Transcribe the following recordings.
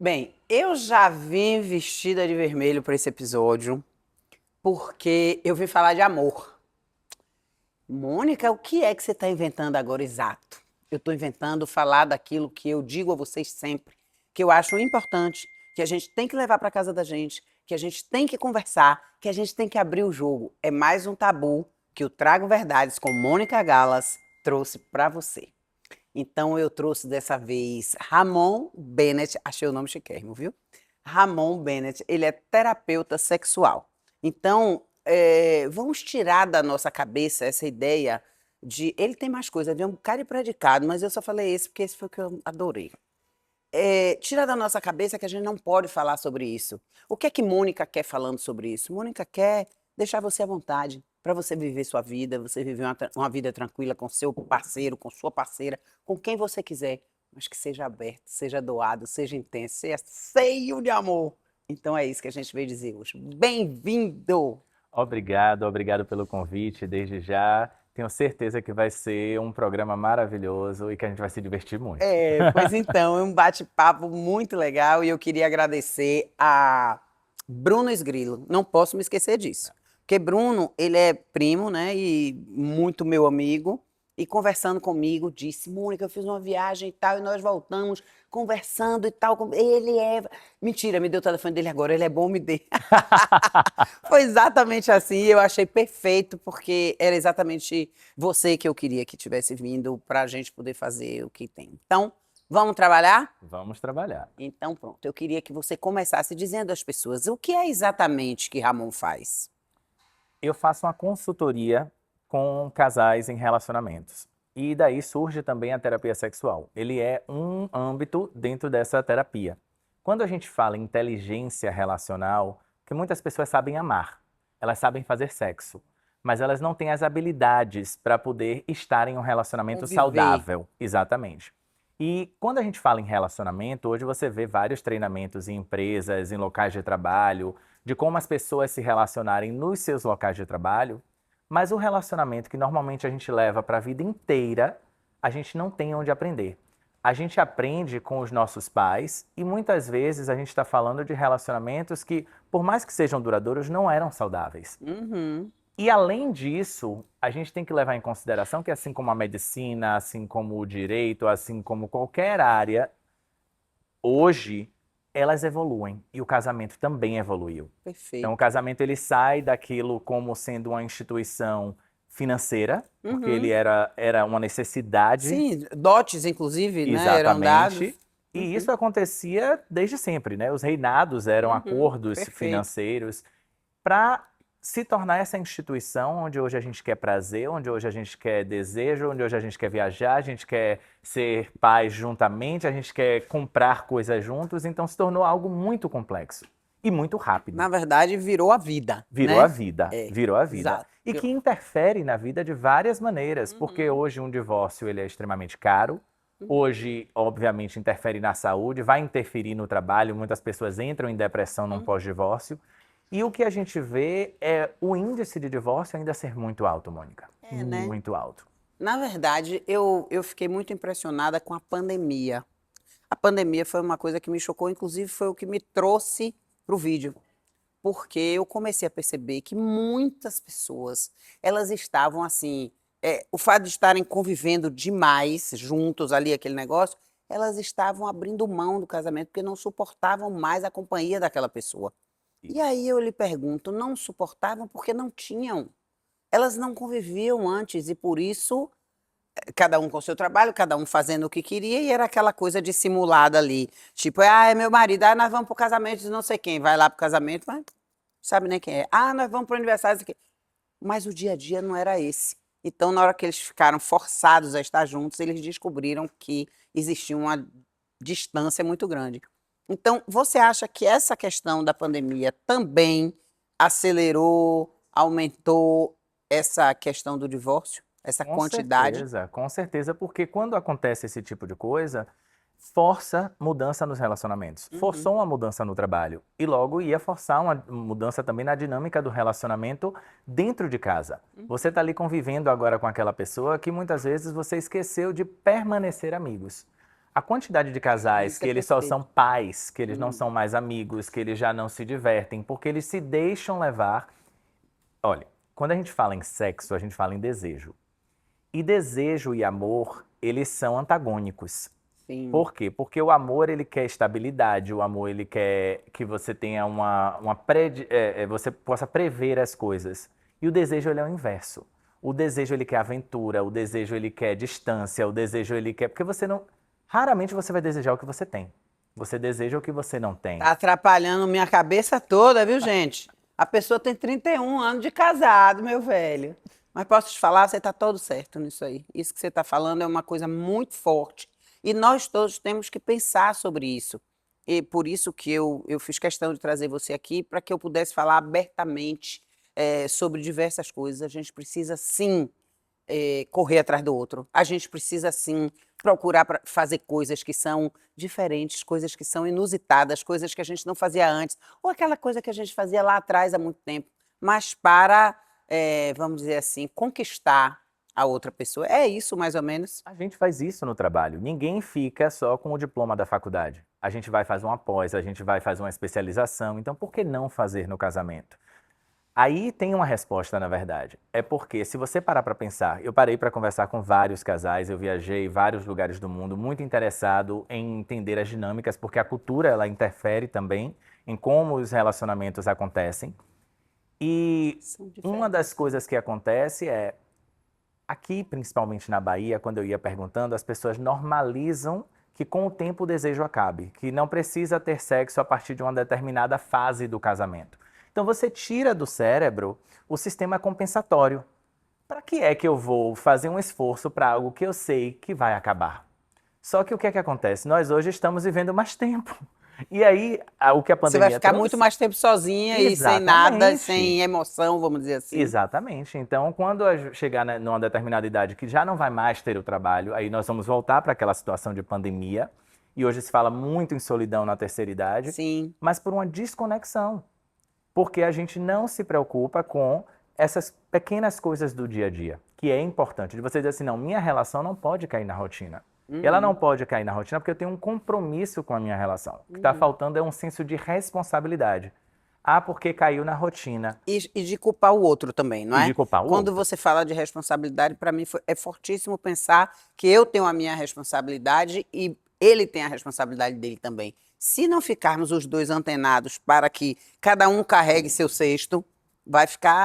Bem, eu já vim vestida de vermelho para esse episódio porque eu vim falar de amor. Mônica, o que é que você está inventando agora exato? Eu estou inventando falar daquilo que eu digo a vocês sempre, que eu acho importante, que a gente tem que levar para casa da gente, que a gente tem que conversar, que a gente tem que abrir o jogo. É mais um tabu que o Trago Verdades com Mônica Galas trouxe para você. Então eu trouxe dessa vez Ramon Bennett, achei o nome chiquérrimo, viu? Ramon Bennett, ele é terapeuta sexual. Então, vamos tirar da nossa cabeça essa ideia de. Ele tem mais coisa, ele é um cara de predicado, mas eu só falei esse porque esse foi o que eu adorei. Tira da nossa cabeça que a gente não pode falar sobre isso. O que é que Mônica quer falando sobre isso? Mônica quer deixar você à vontade para você viver sua vida, você viver uma vida tranquila com seu parceiro, com sua parceira, com quem você quiser, mas que seja aberto, seja doado, seja intenso, seja cheio de amor. Então é isso que a gente veio dizer hoje. Bem-vindo! Obrigado pelo convite desde já. Tenho certeza que vai ser um programa maravilhoso e que a gente vai se divertir muito. Pois então, é um bate-papo muito legal e eu queria agradecer a Bruno Esgrilo. Não posso me esquecer disso. Porque Bruno, ele é primo, né, e muito meu amigo, e conversando comigo, disse, Mônica, eu fiz uma viagem e tal, e nós voltamos conversando e tal. Ele é... Mentira, me deu o telefone dele agora, ele é bom, me dê. Foi exatamente assim, e eu achei perfeito, porque era exatamente você que eu queria que tivesse vindo para a gente poder fazer o que tem. Então, vamos trabalhar? Vamos trabalhar. Então, pronto. Eu queria que você começasse dizendo às pessoas o que é exatamente que Ramon faz. Eu faço uma consultoria com casais em relacionamentos. E daí surge também a terapia sexual. Ele é um âmbito dentro dessa terapia. Quando a gente fala em inteligência relacional, que muitas pessoas sabem amar, elas sabem fazer sexo, mas elas não têm as habilidades para poder estar em um relacionamento Conviver. saudável. Exatamente. E quando a gente fala em relacionamento, hoje você vê vários treinamentos em empresas, em locais de trabalho, de como as pessoas se relacionarem nos seus locais de trabalho, mas o relacionamento que normalmente a gente leva para a vida inteira, a gente não tem onde aprender. A gente aprende com os nossos pais e muitas vezes a gente está falando de relacionamentos que, por mais que sejam duradouros, não eram saudáveis. Uhum. E além disso, a gente tem que levar em consideração que, assim como a medicina, assim como o direito, assim como qualquer área, hoje elas evoluem e o casamento também evoluiu. Então, o Perfeito. casamento ele sai daquilo como sendo uma instituição financeira, porque ele Uhum. era uma necessidade. Sim, dotes, inclusive, né, eram Exatamente. dados. E Uhum. isso acontecia desde sempre, né? Os reinados eram Uhum. acordos Perfeito. financeiros para se tornar essa instituição onde hoje a gente quer prazer, onde hoje a gente quer desejo, onde hoje a gente quer viajar, a gente quer ser pais juntamente, a gente quer comprar coisas juntos, então se tornou algo muito complexo e muito rápido. Na verdade, virou a vida, Virou a né? vida, É, virou a vida. exato. E que interfere na vida de várias maneiras, porque Uhum. hoje um divórcio ele é extremamente caro, Uhum. hoje, obviamente, interfere na saúde, vai interferir no trabalho, muitas pessoas entram em depressão num Uhum. pós-divórcio. E o que a gente vê é o índice de divórcio ainda ser muito alto, Mônica. É, né? Muito alto. Na verdade, eu fiquei muito impressionada com a pandemia. A pandemia foi uma coisa que me chocou, inclusive foi o que me trouxe para o vídeo, porque eu comecei a perceber que muitas pessoas, elas estavam assim, o fato de estarem convivendo demais juntos ali, aquele negócio, elas estavam abrindo mão do casamento porque não suportavam mais a companhia daquela pessoa. E Isso. aí eu lhe pergunto, não suportavam porque não tinham. Elas não conviviam antes e por isso cada um com o seu trabalho, cada um fazendo o que queria, e era aquela coisa dissimulada ali. Tipo, ah, é meu marido, ah, nós vamos pro casamento de não sei quem. Vai lá pro casamento, mas não sabe nem quem é. Ah, nós vamos pro aniversário de quem. Mas o dia a dia não era esse. Então, na hora que eles ficaram forçados a estar juntos, eles descobriram que existia uma distância muito grande. Então, você acha que essa questão da pandemia também acelerou, aumentou essa questão do divórcio? Essa quantidade? Com certeza, porque quando acontece esse tipo de coisa, força mudança nos relacionamentos. Uhum. Forçou uma mudança no trabalho e logo ia forçar uma mudança também na dinâmica do relacionamento dentro de casa. Você está ali convivendo agora com aquela pessoa que muitas vezes você esqueceu de permanecer amigos. A quantidade de casais Isso que é eles só são perfeito. pais, que eles não são mais amigos, que eles já não se divertem, porque eles se deixam levar. Olha, quando a gente fala em sexo, a gente fala em desejo. E desejo e amor, eles são antagônicos. Sim. Por quê? Porque o amor, ele quer estabilidade, o amor, ele quer que você tenha você possa prever as coisas. E o desejo, ele é o inverso. O desejo, ele quer aventura, o desejo, ele quer distância, o desejo, ele quer... Porque você não... Raramente você vai desejar o que você tem. Você deseja o que você não tem. Tá atrapalhando minha cabeça toda, viu, gente? A pessoa tem 31 anos de casado, meu velho. Mas posso te falar, você está todo certo nisso aí. Isso que você está falando é uma coisa muito forte. E nós todos temos que pensar sobre isso. E por isso que eu fiz questão de trazer você aqui, para que eu pudesse falar abertamente sobre diversas coisas. A gente precisa, sim, correr atrás do outro. A gente precisa, sim, procurar fazer coisas que são diferentes, coisas que são inusitadas, coisas que a gente não fazia antes, ou aquela coisa que a gente fazia lá atrás há muito tempo, mas para, vamos dizer assim, conquistar a outra pessoa. É isso, mais ou menos? A gente faz isso no trabalho. Ninguém fica só com o diploma da faculdade. A gente vai fazer uma pós, a gente vai fazer uma especialização. Então, por que não fazer no casamento? Aí tem uma resposta, na verdade. É porque, se você parar para pensar, eu parei para conversar com vários casais, eu viajei em vários lugares do mundo, muito interessado em entender as dinâmicas, porque a cultura, ela interfere também em como os relacionamentos acontecem. E São uma diferentes. das coisas que acontece é, aqui, principalmente na Bahia, quando eu ia perguntando, as pessoas normalizam que com o tempo o desejo acabe, que não precisa ter sexo a partir de uma determinada fase do casamento. Então você tira do cérebro o sistema compensatório. Para que é que eu vou fazer um esforço para algo que eu sei que vai acabar? Só que o que é que acontece? Nós hoje estamos vivendo mais tempo. E aí, o que a Você vai pandemia ficar muito trouxe? mais tempo sozinha e sem nada, Exatamente. sem emoção, vamos dizer assim. Exatamente. Então, quando chegar numa determinada idade que já não vai mais ter o trabalho, aí nós vamos voltar para aquela situação de pandemia. E hoje se fala muito em solidão na terceira idade, Sim. mas por uma desconexão. Porque a gente não se preocupa com essas pequenas coisas do dia a dia, que é importante. De você dizer assim, não, minha relação não pode cair na rotina. Ela não Uhum, pode cair na rotina porque eu tenho um compromisso com a minha relação. O que está uhum. faltando é um senso de responsabilidade. Ah, porque caiu na rotina. E de culpar o outro também, não E é? de culpar o Quando outro. você fala de responsabilidade, para mim é fortíssimo pensar que eu tenho a minha responsabilidade e ele tem a responsabilidade dele também. Se não ficarmos os dois antenados para que cada um carregue seu cesto,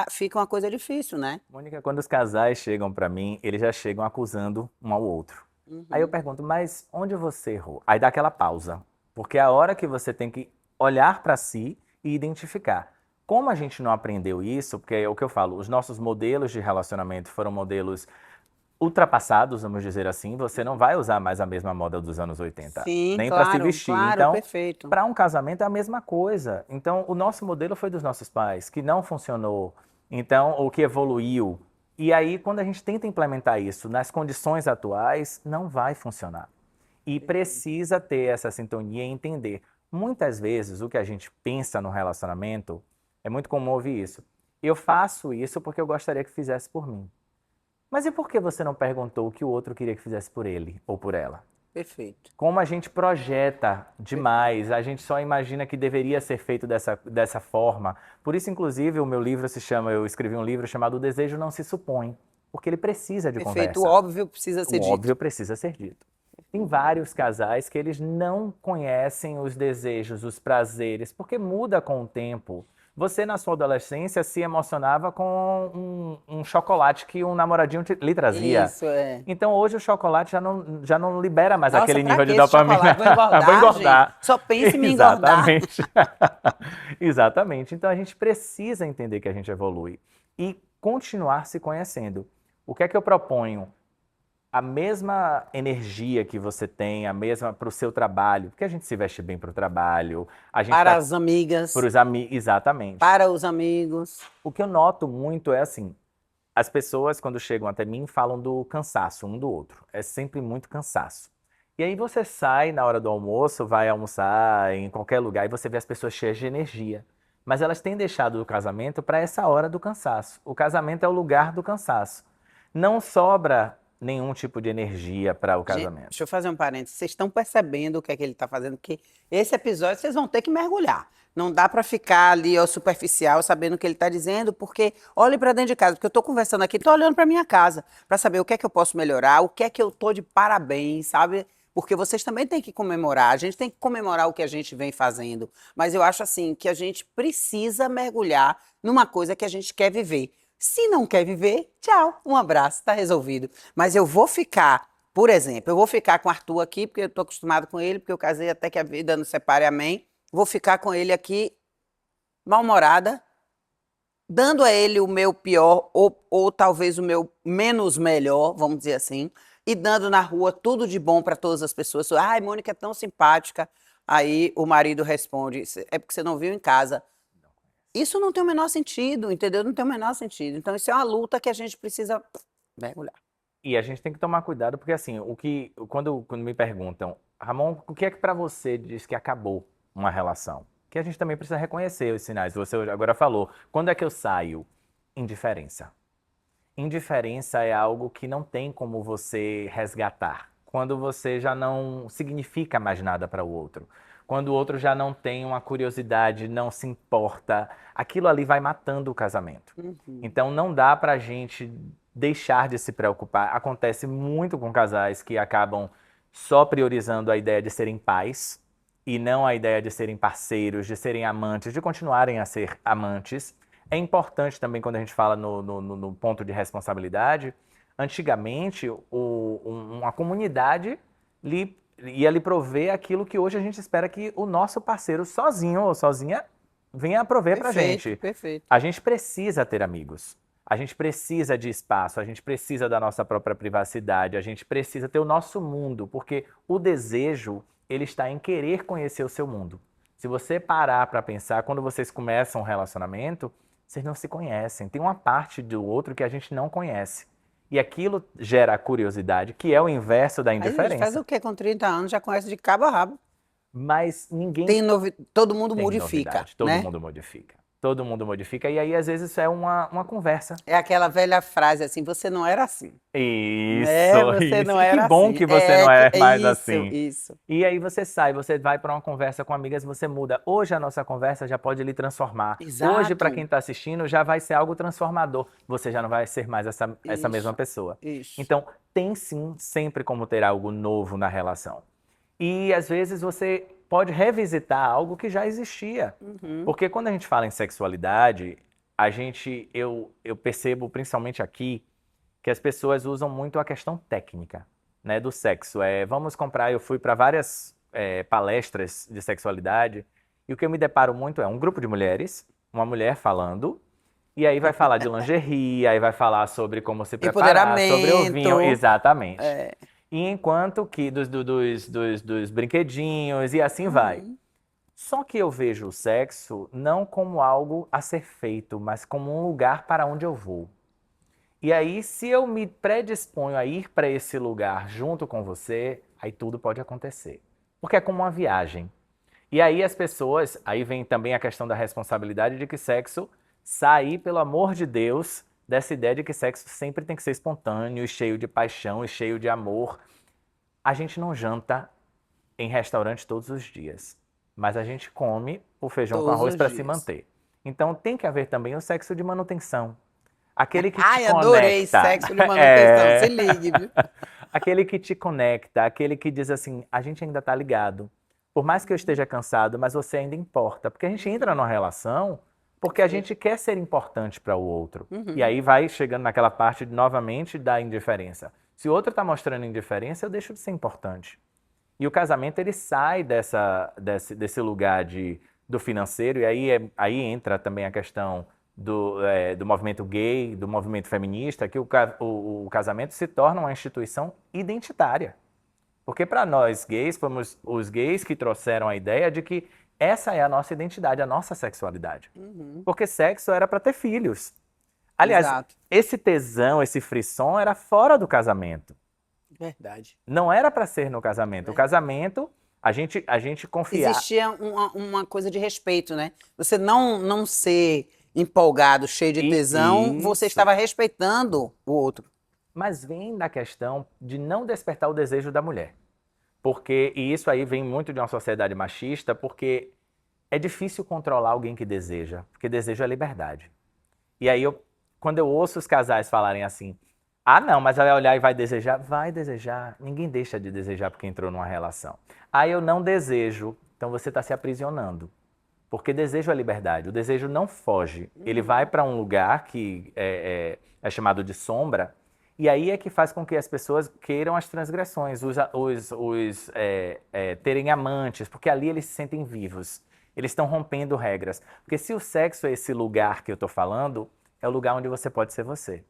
fica uma coisa difícil, né? Mônica, quando os casais chegam para mim, eles já chegam acusando um ao outro. Aí eu Uhum. pergunto, mas onde você errou? Aí dá aquela pausa, porque é a hora que você tem que olhar para si e identificar. Como a gente não aprendeu isso, porque é o que eu falo, os nossos modelos de relacionamento foram modelos ultrapassados, vamos dizer assim, você não vai usar mais a mesma moda dos anos 80, Sim, nem para se claro, vestir. claro, Então, perfeito. para um casamento é a mesma coisa. Então, o nosso modelo foi dos nossos pais, que não funcionou. Então, o que evoluiu. E aí, quando a gente tenta implementar isso nas condições atuais, não vai funcionar. E precisa ter essa sintonia e entender. Muitas vezes, o que a gente pensa no relacionamento, é muito comum ouvir isso. Eu faço isso porque eu gostaria que fizesse por mim. Mas e por que você não perguntou o que o outro queria que fizesse por ele ou por ela? Perfeito. Como a gente projeta Perfeito. demais, a gente só imagina que deveria ser feito dessa forma. Por isso, inclusive, o meu livro se chama, eu escrevi um livro chamado O Desejo Não Se Supõe, porque ele precisa de Perfeito. O conversa. óbvio precisa ser O dito. óbvio precisa ser dito. Tem vários casais que eles não conhecem os desejos, os prazeres, porque muda com o tempo. Você, na sua adolescência, se emocionava com um chocolate que um namoradinho lhe trazia. Isso é. Então, hoje o chocolate já não libera mais Nossa, aquele pra nível que de esse dopamina. chocolate? Vou Vou engordar, gente? engordar. Só pense em me engordar. Exatamente. Exatamente. Então, a gente precisa entender que a gente evolui e continuar se conhecendo. O que é que eu proponho? A mesma energia que você tem, a mesma para o seu trabalho, porque a gente se veste bem para o trabalho, a gente Para está as para amigas, os amigos, exatamente. para os amigos. O que eu noto muito é assim, as pessoas quando chegam até mim falam do cansaço um do outro, é sempre muito cansaço. E aí você sai na hora do almoço, vai almoçar em qualquer lugar e você vê as pessoas cheias de energia. Mas elas têm deixado o casamento para essa hora do cansaço. O casamento é o lugar do cansaço. Não sobra nenhum tipo de energia para o Gente, casamento. deixa eu fazer um parênteses. Vocês estão percebendo o que é que ele está fazendo? Porque esse episódio vocês vão ter que mergulhar. Não dá para ficar ali, ó, superficial, sabendo o que ele está dizendo, porque olhe para dentro de casa. Porque eu estou conversando aqui, estou olhando para minha casa, para saber o que é que eu posso melhorar, o que é que eu estou de parabéns, sabe? Porque vocês também têm que comemorar. A gente tem que comemorar o que a gente vem fazendo. Mas eu acho assim que a gente precisa mergulhar numa coisa que a gente quer viver. Se não quer viver, tchau, um abraço, tá resolvido. Mas eu vou ficar, por exemplo, eu vou ficar com o Arthur aqui, porque eu tô acostumado com ele, porque eu casei até que a vida nos separe, amém. Vou ficar com ele aqui, mal-humorada, dando a ele o meu pior, ou talvez o meu menos melhor, vamos dizer assim, e dando na rua tudo de bom para todas as pessoas. Ai, Mônica é tão simpática. Aí o marido responde, é porque você não viu em casa. Isso não tem o menor sentido, entendeu? Não tem o menor sentido. Então, isso é uma luta que a gente precisa mergulhar. E a gente tem que tomar cuidado, porque assim, quando me perguntam, Ramon, o que é que para você diz que acabou uma relação? Que a gente também precisa reconhecer os sinais. Você agora falou, quando é que eu saio? Indiferença. Indiferença é algo que não tem como você resgatar. Quando você já não significa mais nada para o outro. Quando o outro já não tem uma curiosidade, não se importa, aquilo ali vai matando o casamento. Então não dá pra gente deixar de se preocupar. Acontece muito com casais que acabam só priorizando a ideia de serem pais e não a ideia de serem parceiros, de serem amantes, de continuarem a ser amantes. É importante também quando a gente fala no ponto de responsabilidade. Antigamente, uma comunidade ia lhe prover aquilo que hoje a gente espera que o nosso parceiro sozinho ou sozinha venha a prover pra gente. Perfeito. A gente precisa ter amigos. A gente precisa de espaço, a gente precisa da nossa própria privacidade, a gente precisa ter o nosso mundo, porque o desejo, ele está em querer conhecer o seu mundo. Se você parar para pensar, quando vocês começam um relacionamento, vocês não se conhecem. Tem uma parte do outro que a gente não conhece. E aquilo gera a curiosidade, que é o inverso da Aí a gente faz indiferença. o quê? Com 30 anos já conhece de cabo a rabo. Mas ninguém Todo mundo tem modifica, novidade. Todo né? mundo modifica. Todo mundo modifica. E aí, às vezes, isso é uma conversa. É aquela velha frase assim, você não era assim. Isso, Né? Você isso. não E que era bom assim. que você não é mais assim. Isso. E aí você sai, você vai para uma conversa com amigas, você muda. Hoje a nossa conversa já pode lhe transformar. Hoje, para quem Exato. está assistindo, já vai ser algo transformador. Você já não vai ser mais essa mesma pessoa. Isso. Então, tem sim sempre como ter algo novo na relação. E às vezes você pode revisitar algo que já existia. Porque quando a gente fala em sexualidade, eu percebo, principalmente aqui, que as pessoas usam muito a questão técnica, né, do sexo. Eu fui para várias palestras de sexualidade, e o que eu me deparo muito é um grupo de mulheres, uma mulher falando, e aí vai falar de lingerie, aí vai falar sobre como se preparar, sobre o vinho, Empoderamento. exatamente. E enquanto que dos brinquedinhos e assim vai. Só que eu vejo o sexo não como algo a ser feito, mas como um lugar para onde eu vou. E aí, se eu me predisponho a ir para esse lugar junto com você, aí tudo pode acontecer. Porque é como uma viagem. E aí aí vem também a questão da responsabilidade de que sexo sair, pelo amor de Deus, dessa ideia de que sexo sempre tem que ser espontâneo, e cheio de paixão e cheio de amor. A gente não janta em restaurante todos os dias, mas a gente come o feijão com Todos arroz os para se dias. manter. Então tem que haver também o sexo de manutenção. Aquele que te Ai, adorei conecta. sexo de manutenção. Se ligue, viu? Aquele que te conecta, aquele que diz assim, a gente ainda tá ligado. Por mais que eu esteja cansado, mas você ainda importa. Porque a gente entra numa relação porque a gente quer ser importante para o outro. E aí vai chegando naquela parte, novamente, da indiferença. Se o outro está mostrando indiferença, eu deixo de ser importante. E o casamento, ele sai desse lugar do financeiro, e aí entra também a questão do movimento gay, do movimento feminista, que o casamento se torna uma instituição identitária. Porque para nós gays, fomos os gays que trouxeram a ideia de que essa é a nossa identidade, a nossa sexualidade. Porque sexo era para ter filhos. Aliás, Exato. esse tesão, esse frisson era fora do casamento. Verdade. Não era para ser no casamento. O casamento, a gente confiar. Existia uma coisa de respeito, né? Você não ser empolgado, cheio de tesão, você Isso. estava respeitando o outro. mas vem da questão de não despertar o desejo da mulher. E isso aí vem muito de uma sociedade machista, porque é difícil controlar alguém que deseja, porque desejo é liberdade. E aí, quando eu ouço os casais falarem assim, ah, não, mas ela vai olhar e vai desejar, ninguém deixa de desejar porque entrou numa relação. Ah, eu não desejo, então você está se aprisionando. Porque desejo é liberdade, o desejo não foge. Ele vai para um lugar que é chamado de sombra, e aí é que faz com que as pessoas queiram as transgressões, terem amantes, porque ali eles se sentem vivos. Eles estão rompendo regras. Porque se o sexo é esse lugar que eu estou falando, é o lugar onde você pode ser você.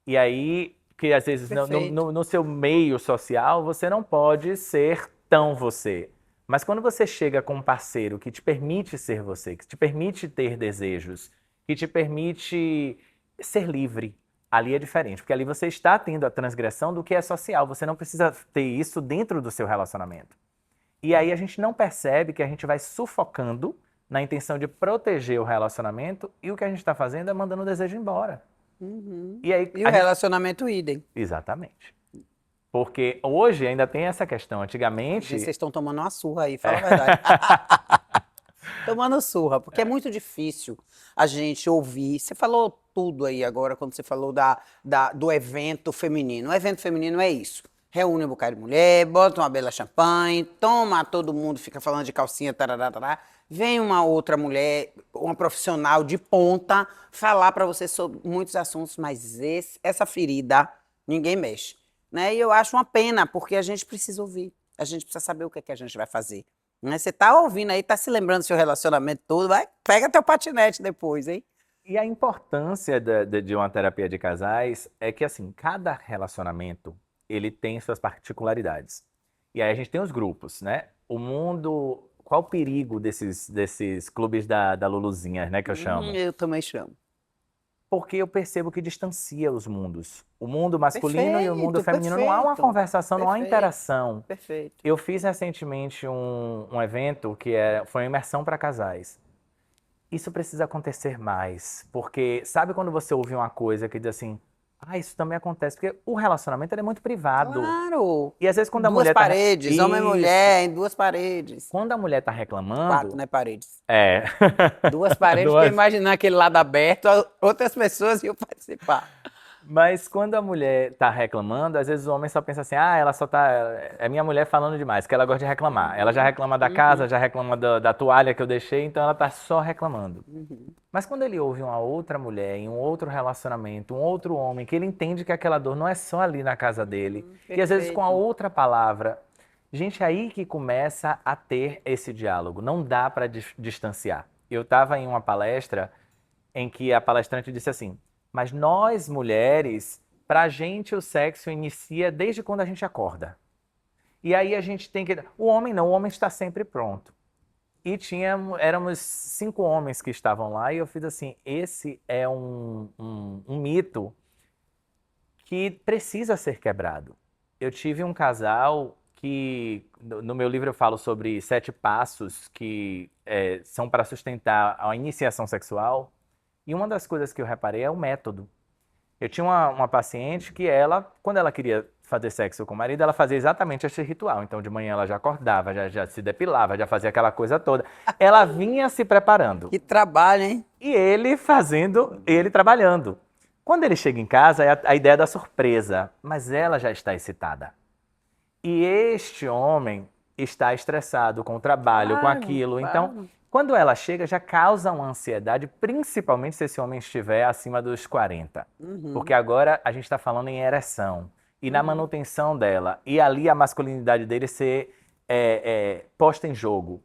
E aí, que às vezes no seu meio social, você não pode ser tão você. Mas quando você chega com um parceiro que te permite ser você, que te permite ter desejos, que te permite ser livre, ali é diferente. Porque ali você está tendo a transgressão do que é social. Você não precisa ter isso dentro do seu relacionamento. E aí a gente não percebe que a gente vai sufocando na intenção de proteger o relacionamento e o que a gente está fazendo é mandando o desejo embora. E aí, o relacionamento idem. Exatamente. Porque hoje ainda tem essa questão. Antigamente... Vocês estão tomando uma surra aí, fala a verdade. Tomando surra, porque é muito difícil a gente ouvir. Você falou tudo aí agora, quando você falou do evento feminino. O evento feminino é isso. Reúne um bocado de mulher, bota uma bela champanhe, toma todo mundo, fica falando de calcinha, tarará, tarará. Vem uma outra mulher, uma profissional de ponta, falar para você sobre muitos assuntos, mas essa ferida ninguém mexe. Né? E eu acho uma pena, porque a gente precisa ouvir, a gente precisa saber o que é que a gente vai fazer. Né? Você tá ouvindo aí, tá se lembrando do seu relacionamento todo, vai, pega teu patinete depois, hein? E a importância de uma terapia de casais é que, assim, cada relacionamento, ele tem suas particularidades. E aí a gente tem os grupos, né? O mundo... Qual o perigo desses clubes da Luluzinha, né, que eu chamo? Eu também chamo. Porque eu percebo que distancia os mundos. O mundo masculino e o mundo feminino. Não há uma conversação, não há interação. Perfeito. Eu fiz recentemente um evento que foi uma imersão para casais. Isso precisa acontecer mais. Porque sabe quando você ouve uma coisa que diz assim... Ah, isso também acontece, porque o relacionamento ele é muito privado. Claro! E às vezes quando a mulher duas paredes, homem e mulher em duas paredes. Quando a mulher tá reclamando... 4, né, paredes? É. 2 paredes, porque imaginar aquele lado aberto, outras pessoas iam participar. Mas quando a mulher tá reclamando, às vezes o homem só pensa assim, ah, ela só tá... É minha mulher falando demais, que ela gosta de reclamar. Ela já reclama da casa, já reclama da toalha que eu deixei, então ela tá só reclamando. Mas quando ele ouve uma outra mulher, em um outro relacionamento, um outro homem, que ele entende que aquela dor não é só ali na casa dele, e às vezes com a outra palavra... Gente, é aí que começa a ter esse diálogo. Não dá para distanciar. Eu estava em uma palestra em que a palestrante disse assim, mas nós, mulheres, pra gente o sexo inicia desde quando a gente acorda. E aí a gente tem que... O homem não, o homem está sempre pronto. E éramos 5 homens que estavam lá e eu fiz assim, esse é um mito que precisa ser quebrado. Eu tive um casal que, no meu livro eu falo sobre 7 passos que são para sustentar a iniciação sexual. E uma das coisas que eu reparei é o método. Eu tinha uma paciente que quando ela queria fazer sexo com o marido, ela fazia exatamente esse ritual. Então, de manhã ela já acordava, já se depilava, já fazia aquela coisa toda. Ela vinha se preparando. Que trabalho, hein? E ele trabalhando. Quando ele chega em casa, é a ideia da surpresa. Mas ela já está excitada. E este homem está estressado com o trabalho, com aquilo. Então, quando ela chega, já causa uma ansiedade, principalmente se esse homem estiver acima dos 40. Porque agora a gente está falando em ereção. E na manutenção dela. E ali a masculinidade dele ser posta em jogo.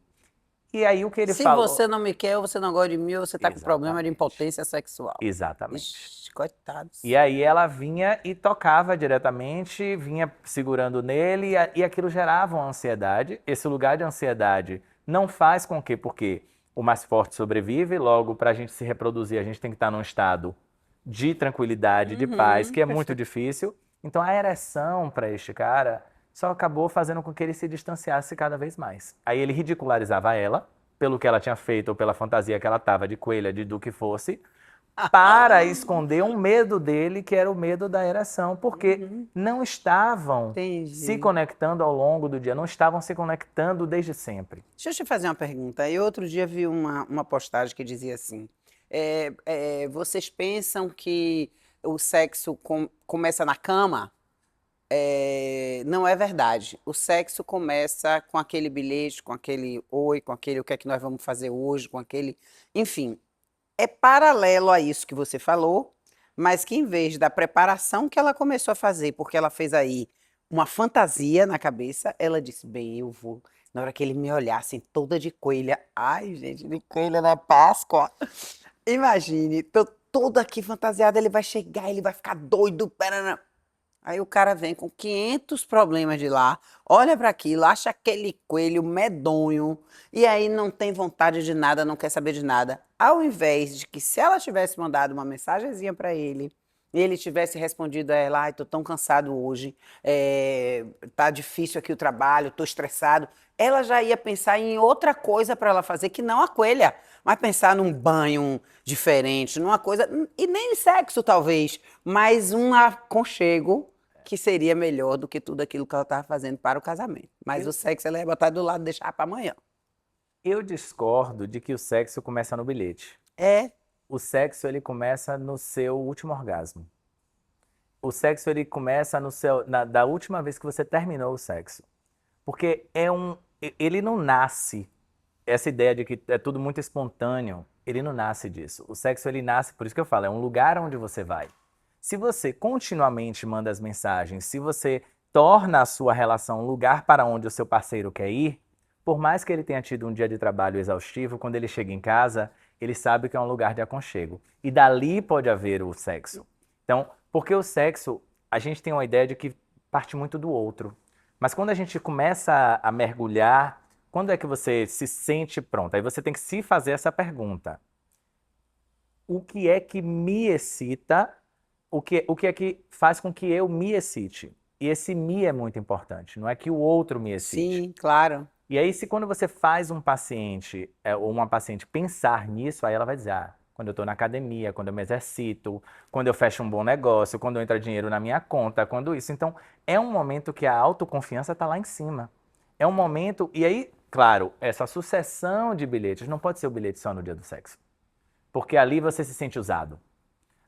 E aí o que ele falou... Se você não me quer, ou você não gosta de mim, ou você está com problema de impotência sexual. Exatamente. Ixi, coitados. E aí ela vinha e tocava diretamente, vinha segurando nele, e aquilo gerava uma ansiedade. Esse lugar de ansiedade não faz com que, porque o mais forte sobrevive, logo para a gente se reproduzir, a gente tem que estar num estado de tranquilidade, de paz, que é muito difícil. Então a ereção para este cara só acabou fazendo com que ele se distanciasse cada vez mais. Aí ele ridicularizava ela, pelo que ela tinha feito ou pela fantasia que ela estava de coelha, do que fosse, para esconder um medo dele, que era o medo da ereção, porque Uhum, não estavam se entendi. conectando ao longo do dia, não estavam se conectando desde sempre. Deixa eu te fazer uma pergunta. Eu outro dia vi uma postagem que dizia assim: vocês pensam que o sexo começa na cama? Não é verdade. O sexo começa com aquele bilhete, com aquele oi, com aquele o que é que nós vamos fazer hoje, com aquele. Enfim, é paralelo a isso que você falou, mas que em vez da preparação que ela começou a fazer, porque ela fez aí uma fantasia na cabeça, ela disse: bem, eu vou. Na hora que ele me olhasse toda de coelha, ai, gente, de coelha na Páscoa. Imagine, tô toda aqui fantasiada, ele vai chegar, ele vai ficar doido. Parará. Aí o cara vem com 500 problemas de lá, olha para aquilo, acha aquele coelho medonho, e aí não tem vontade de nada, não quer saber de nada. Ao invés de que se ela tivesse mandado uma mensagenzinha para ele, e ele tivesse respondido a ela: ai, tô tão cansado hoje, tá difícil aqui o trabalho, tô estressado, ela já ia pensar em outra coisa para ela fazer que não a coelha, mas pensar num banho diferente, numa coisa, e nem sexo talvez, mas um aconchego que seria melhor do que tudo aquilo que ela estava fazendo para o casamento. Mas o Eu, sexo ela ia botar do lado e deixar para amanhã. eu discordo de que o sexo começa no bilhete. É, O sexo ele começa no seu último orgasmo. O sexo ele começa da última vez que você terminou o sexo. Porque ele não nasce, essa ideia de que é tudo muito espontâneo, ele não nasce disso. O sexo ele nasce, por isso que eu falo, é um lugar onde você vai. Se você continuamente manda as mensagens, se você torna a sua relação um lugar para onde o seu parceiro quer ir, por mais que ele tenha tido um dia de trabalho exaustivo, quando ele chega em casa, ele sabe que é um lugar de aconchego. E dali pode haver o sexo. Então, porque o sexo, a gente tem uma ideia de que parte muito do outro. Mas quando a gente começa a mergulhar, quando é que você se sente pronto? Aí você tem que se fazer essa pergunta. O que é que me excita? O que é que faz com que eu me excite? E esse me é muito importante, não é que o outro me excite. sim, claro. E aí, se quando você faz um paciente ou uma paciente pensar nisso, aí ela vai dizer: ah, quando eu estou na academia, quando eu me exercito, quando eu fecho um bom negócio, quando entra dinheiro na minha conta, quando isso. Então, é um momento que a autoconfiança está lá em cima. É um momento. E aí, claro, essa sucessão de bilhetes não pode ser o bilhete só no dia do sexo. Porque ali você se sente usado.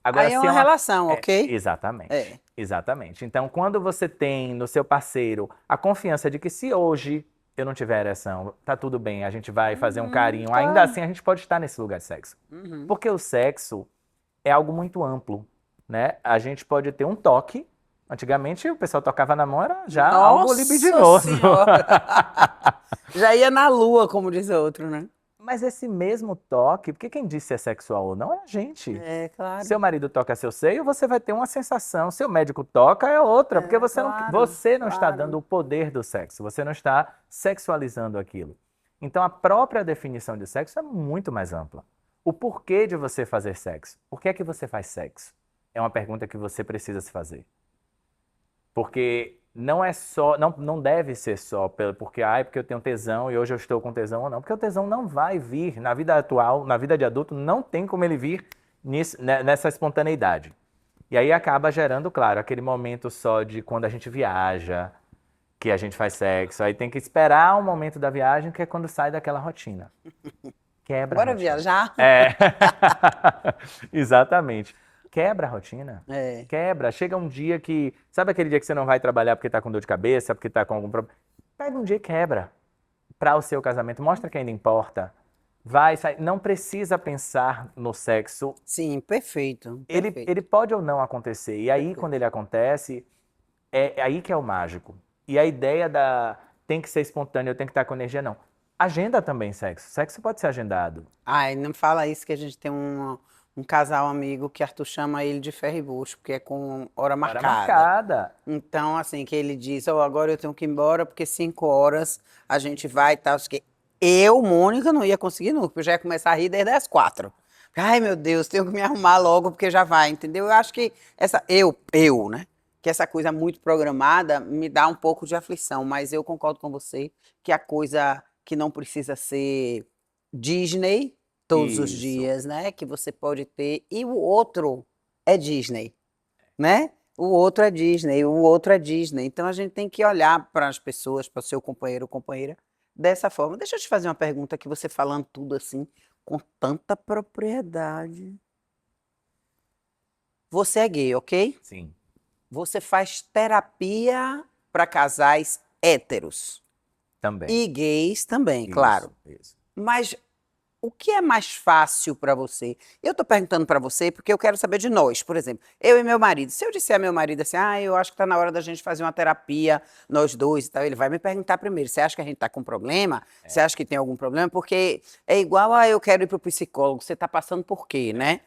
Agora, Aí é se é uma uma. relação, ok? Exatamente. É. Exatamente. Então, quando você tem no seu parceiro a confiança de que se hoje eu não tiver ereção, tá tudo bem, a gente vai fazer um Uhum, carinho, ainda claro. assim a gente pode estar nesse lugar de sexo. Uhum. Porque o sexo é algo muito amplo, né? A gente pode ter um toque. Antigamente o pessoal tocava na mão, era já algo Nossa libidinoso. Senhora! Já ia na lua, como diz outro, né? Mas esse mesmo toque, porque quem disse se é sexual ou não é a gente. É, claro. Seu marido toca seu seio, você vai ter uma sensação. Seu médico toca, é outra, porque É, claro, você não está dando claro. o poder do sexo, você não está sexualizando aquilo. Então a própria definição de sexo é muito mais ampla. O porquê de você fazer sexo? Por que é que você faz sexo? É uma pergunta que você precisa se fazer. Porque não é só, não deve ser só porque eu tenho tesão e hoje eu estou com tesão ou não. Porque o tesão não vai vir na vida atual, na vida de adulto, não tem como ele vir nessa espontaneidade. E aí acaba gerando, claro, aquele momento só de quando a gente viaja, que a gente faz sexo. Aí tem que esperar o momento da viagem, que é quando sai daquela rotina. Quebra a Bora rotina. viajar? É. Exatamente. Quebra a rotina. É. Quebra. Chega um dia que. Sabe aquele dia que você não vai trabalhar porque tá com dor de cabeça, porque tá com algum problema? Pega um dia e quebra. Para o seu casamento. Mostra que ainda importa. Vai, sai. Não precisa pensar no sexo. Sim, perfeito, Ele perfeito, pode ou não acontecer. E aí, perfeito. quando ele acontece, é aí que é o mágico. E a ideia da. Tem que ser espontâneo, tem que estar com energia, não. Agenda também sexo. Sexo pode ser agendado. Ai, não fala isso que a gente tem um casal amigo que Arthur chama ele de ferro e bucho, porque é com hora Hora marcada. marcada. Então, assim, que ele diz: "Ó, agora eu tenho que ir embora porque 5 horas a gente vai e tal. Acho que eu, Mônica, não ia conseguir nunca, porque eu já ia começar a rir desde as 4. Ai, meu Deus, tenho que me arrumar logo porque já vai, entendeu? Eu acho que né? Que essa coisa muito programada me dá um pouco de aflição, mas eu concordo com você que a coisa que não precisa ser Disney, todos os Isso. dias, né? Que você pode ter. E o outro é Disney, né? O outro é Disney, o outro é Disney. Então a gente tem que olhar para as pessoas, para o seu companheiro ou companheira, dessa forma. Deixa eu te fazer uma pergunta que você falando tudo assim, com tanta propriedade. Você é gay, ok? Sim, Você faz terapia para casais héteros também. e gays também, claro. Isso. Mas o que é mais fácil para você? Eu estou perguntando para você porque eu quero saber de nós, por exemplo. Eu e meu marido. Se eu disser a meu marido assim, eu acho que está na hora da gente fazer uma terapia, nós dois e tal, ele vai me perguntar primeiro, você acha que a gente está com problema? Você acha que tem algum problema? Porque é igual a eu quero ir para o psicólogo, você está passando por quê, né?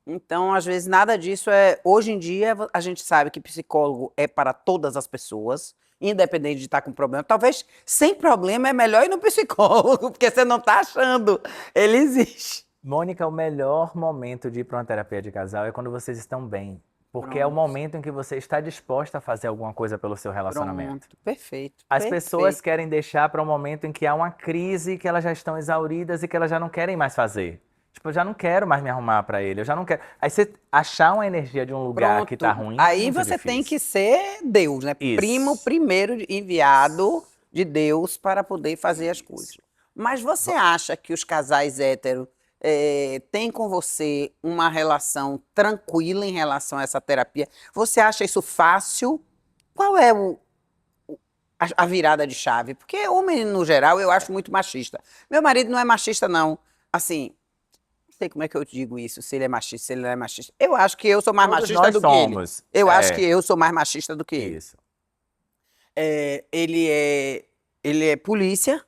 Então, às vezes, nada disso é. Hoje em dia, a gente sabe que psicólogo é para todas as pessoas, independente de estar com problema. Talvez sem problema é melhor ir no psicólogo, porque você não está achando. Ele existe. Mônica, o melhor momento de ir para uma terapia de casal é quando vocês estão bem. Porque é o Pronto, momento em que você está disposta a fazer alguma coisa pelo seu relacionamento. pronto. Perfeito, As pessoas perfeito. querem deixar para um momento em que há uma crise, que elas já estão exauridas e que elas já não querem mais fazer. Tipo, eu já não quero mais me arrumar para ele, eu já não quero. Aí você achar uma energia de um lugar que tá Pronto. ruim é Aí muito você tem difícil. que ser Deus, né? Primo Isso. primeiro enviado de Deus para poder fazer as coisas. Isso. Mas você acha que os casais héteros têm com você uma relação tranquila em relação a essa terapia? Você acha isso fácil? Qual é a virada de chave? Porque homem, no geral, eu acho muito machista. Meu marido não é machista, não. Assim, não sei como é que eu digo isso, se ele é machista, se ele não é machista. Eu acho que eu sou mais Todos machista nós do que ele. somos. Eu acho que É, eu sou mais machista do que ele. isso. Ele é polícia,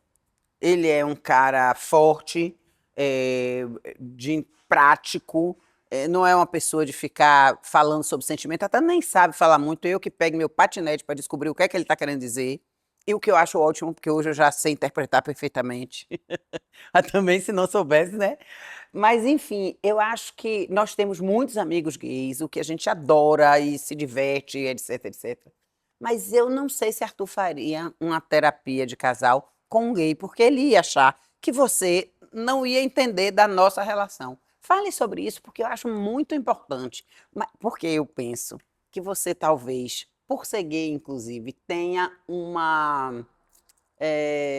ele é um cara forte, prático, não é uma pessoa de ficar falando sobre sentimento, até nem sabe falar muito. Eu que pego meu patinete para descobrir o que é que ele está querendo dizer. E o que eu acho ótimo, porque hoje eu já sei interpretar perfeitamente. Mas também, se não soubesse, né? Mas, enfim, eu acho que nós temos muitos amigos gays, o que a gente adora e se diverte, etc, etc. Mas eu não sei se Arthur faria uma terapia de casal com um gay, porque ele ia achar que você não ia entender da nossa relação. Fale sobre isso, porque eu acho muito importante. Porque eu penso que você talvez, por ser gay, inclusive, tenha uma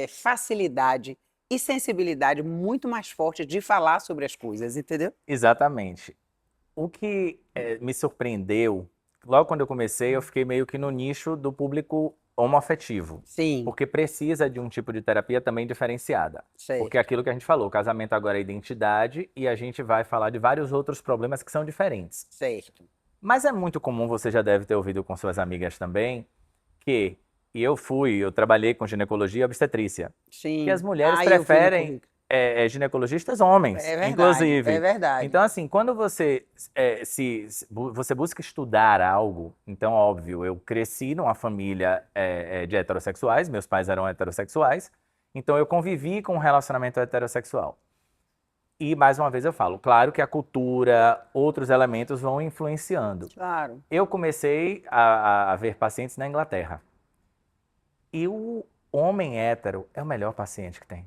facilidade e sensibilidade muito mais forte de falar sobre as coisas, entendeu? Exatamente. O que me surpreendeu, logo quando eu comecei, eu fiquei meio que no nicho do público homoafetivo, Sim, porque precisa de um tipo de terapia também diferenciada. Porque é certo, aquilo que a gente falou, o casamento agora é identidade e a gente vai falar de vários outros problemas que são diferentes. certo. Mas é muito comum, você já deve ter ouvido com suas amigas também, que, e eu trabalhei com ginecologia e obstetrícia, que as Sim. mulheres Ah, eu vi no preferem currículo. ginecologistas homens, É verdade, é inclusive. verdade. Então, assim, quando você você busca estudar algo, então, óbvio, eu cresci numa família de heterossexuais, meus pais eram heterossexuais, então eu convivi com um relacionamento heterossexual. E, mais uma vez, eu falo, claro que a cultura, outros elementos vão influenciando. Claro. Eu comecei a ver pacientes na Inglaterra. E o homem hétero é o melhor paciente que tem.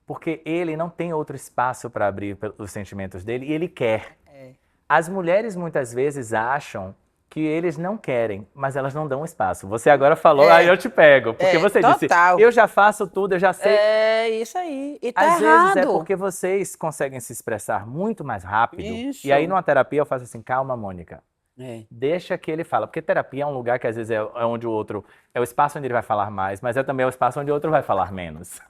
Porque ele não tem outro espaço para abrir os sentimentos dele e ele quer. É. As mulheres muitas vezes acham que eles não querem, mas elas não dão espaço. Você agora falou, aí eu te pego. Porque você disse, Total. eu já faço tudo, eu já sei. É isso aí. E tá Às vezes é errado. porque vocês conseguem se expressar muito mais rápido. E aí, Isso. numa terapia, eu faço assim: calma, Mônica. É. Deixa que ele fala. Porque terapia é um lugar que às vezes é onde o outro. É o espaço onde ele vai falar mais, mas é também o espaço onde o outro vai falar menos.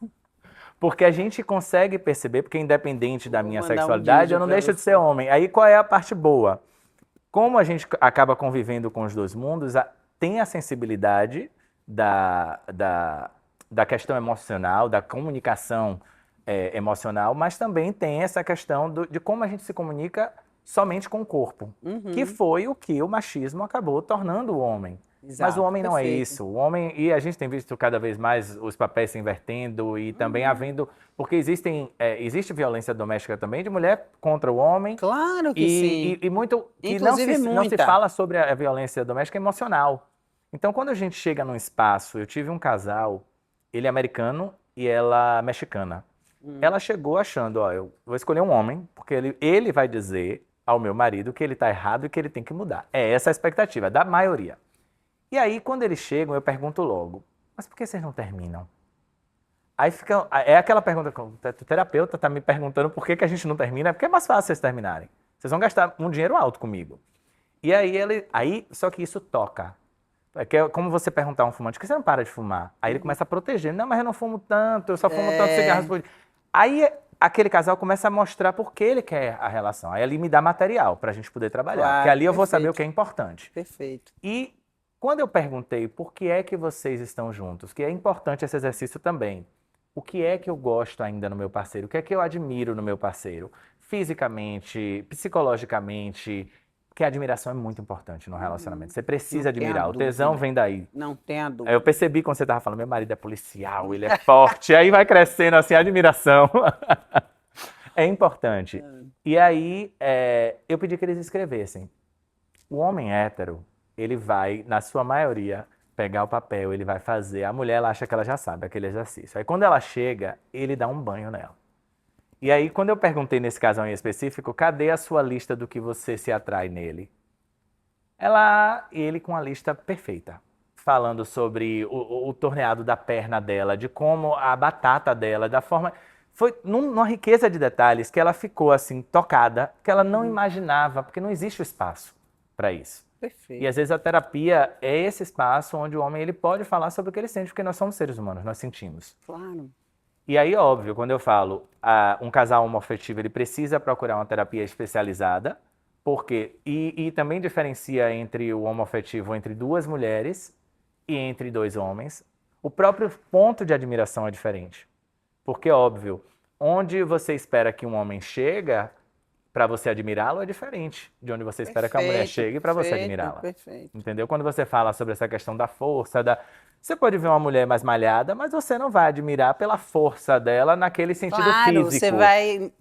Porque a gente consegue perceber, porque independente da Vou minha mandar um sexualidade, eu vídeo não pra deixo de ser você. homem. Aí qual é a parte boa? Como a gente acaba convivendo com os dois mundos, tem a sensibilidade da, da, da questão emocional, da comunicação emocional, mas também tem essa questão de como a gente se comunica somente com o corpo, que Uhum. foi o que o machismo acabou tornando o homem. Mas o Exato. homem não é Perfeito. isso. O homem, e a gente tem visto cada vez mais os papéis se invertendo e também havendo, porque existe violência doméstica também de mulher contra o homem Claro que sim. e muito que Inclusive não se muita. fala sobre a violência doméstica emocional. Então, quando a gente chega num espaço, eu tive um casal, ele é americano e ela mexicana. Ela chegou achando, ó, eu vou escolher um homem, porque ele vai dizer ao meu marido que ele tá errado e que ele tem que mudar. É essa a expectativa da maioria. E aí, quando eles chegam, eu pergunto logo, mas por que vocês não terminam? Aí fica, é aquela pergunta, o terapeuta tá me perguntando por que a gente não termina, é porque é mais fácil vocês terminarem. Vocês vão gastar um dinheiro alto comigo. E aí, só que isso toca. É que é como você perguntar a um fumante, por que você não para de fumar? Aí ele começa a proteger, não, mas eu não fumo tanto, eu só fumo tanto cigarros por dia. Aí aquele casal começa a mostrar por que ele quer a relação. Aí ali me dá material pra gente poder trabalhar, Claro, porque ali eu vou saber perfeito. o que é importante. Perfeito. E quando eu perguntei por que é que vocês estão juntos, que é importante esse exercício também. O que é que eu gosto ainda no meu parceiro? O que é que eu admiro no meu parceiro? Fisicamente, psicologicamente, porque a admiração é muito importante no relacionamento. Você precisa Não tenha admirar. O tesão dúvida. vem daí. Não tenha Eu dúvida. percebi quando você estava falando, meu marido é policial, ele é forte, aí vai crescendo assim a admiração. É importante. E aí, eu pedi que eles escrevessem. O homem hétero, ele vai, na sua maioria, pegar o papel, ele vai fazer. A mulher, ela acha que ela já sabe aquele exercício. Aí, quando ela chega, ele dá um banho nela. E aí, quando eu perguntei nesse casal em específico, cadê a sua lista do que você se atrai nele? Ele com a lista perfeita, falando sobre o torneado da perna dela, de como a batata dela, da forma. Foi numa riqueza de detalhes que ela ficou assim, tocada, que ela não imaginava, porque não existe o espaço para isso. E Perfeito. às vezes a terapia é esse espaço onde o homem ele pode falar sobre o que ele sente, porque nós somos seres humanos, nós sentimos. Claro. E aí, óbvio, quando eu falo um casal homoafetivo, ele precisa procurar uma terapia especializada, porque e também diferencia entre o homoafetivo entre duas mulheres e entre dois homens. O próprio ponto de admiração é diferente. Porque, óbvio, onde você espera que um homem chega para você admirá-lo é diferente de onde você espera que a mulher chegue para você admirá-la. Perfeito. Entendeu? Quando você fala sobre essa questão da força, você pode ver uma mulher mais malhada, mas você não vai admirar pela força dela naquele sentido Claro, físico. você vai.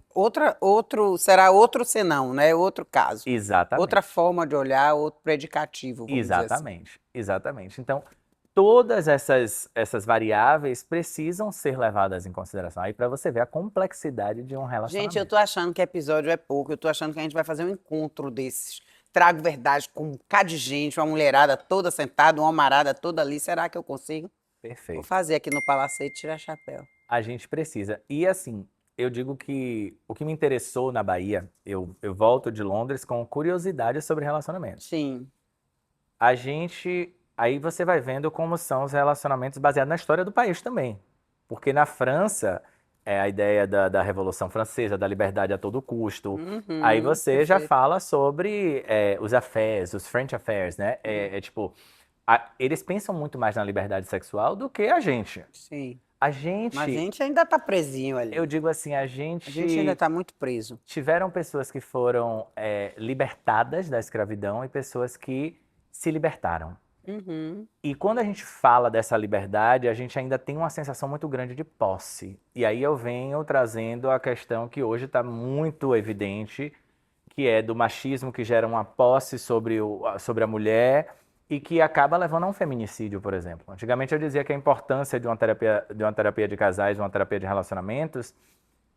Será outro senão, né? Outro caso. Exatamente. Outra forma de olhar, outro predicativo, vamos dizer assim. Exatamente, exatamente. Então, todas essas variáveis precisam ser levadas em consideração. Aí para você ver a complexidade de um relacionamento. Gente, eu tô achando que episódio é pouco, eu tô achando que a gente vai fazer um encontro desses. Trago verdade com um bocado de gente, uma mulherada toda sentada, uma amarada toda ali. Será que eu consigo? Vou Perfeito. fazer aqui no Palacete tirar chapéu. A gente precisa. E assim, eu digo que o que me interessou na Bahia, eu volto de Londres com curiosidade sobre relacionamentos. Sim. Aí você vai vendo como são os relacionamentos baseados na história do país também. Porque na França, é a ideia da Revolução Francesa, da liberdade a todo custo. Aí você já perfeito. fala sobre os affairs, os French affairs, né? Tipo, eles pensam muito mais na liberdade sexual do que a gente. Sim. A gente, Mas a gente ainda tá presinho ali. eu digo assim, A gente ainda tá muito preso. tiveram pessoas que foram libertadas da escravidão e pessoas que se libertaram. Uhum. E quando a gente fala dessa liberdade, a gente ainda tem uma sensação muito grande de posse. E aí eu venho trazendo a questão que hoje está muito evidente, que é do machismo que gera uma posse sobre a mulher e que acaba levando a um feminicídio, por exemplo. Antigamente eu dizia que a importância de uma terapia de casais, de uma terapia de relacionamentos,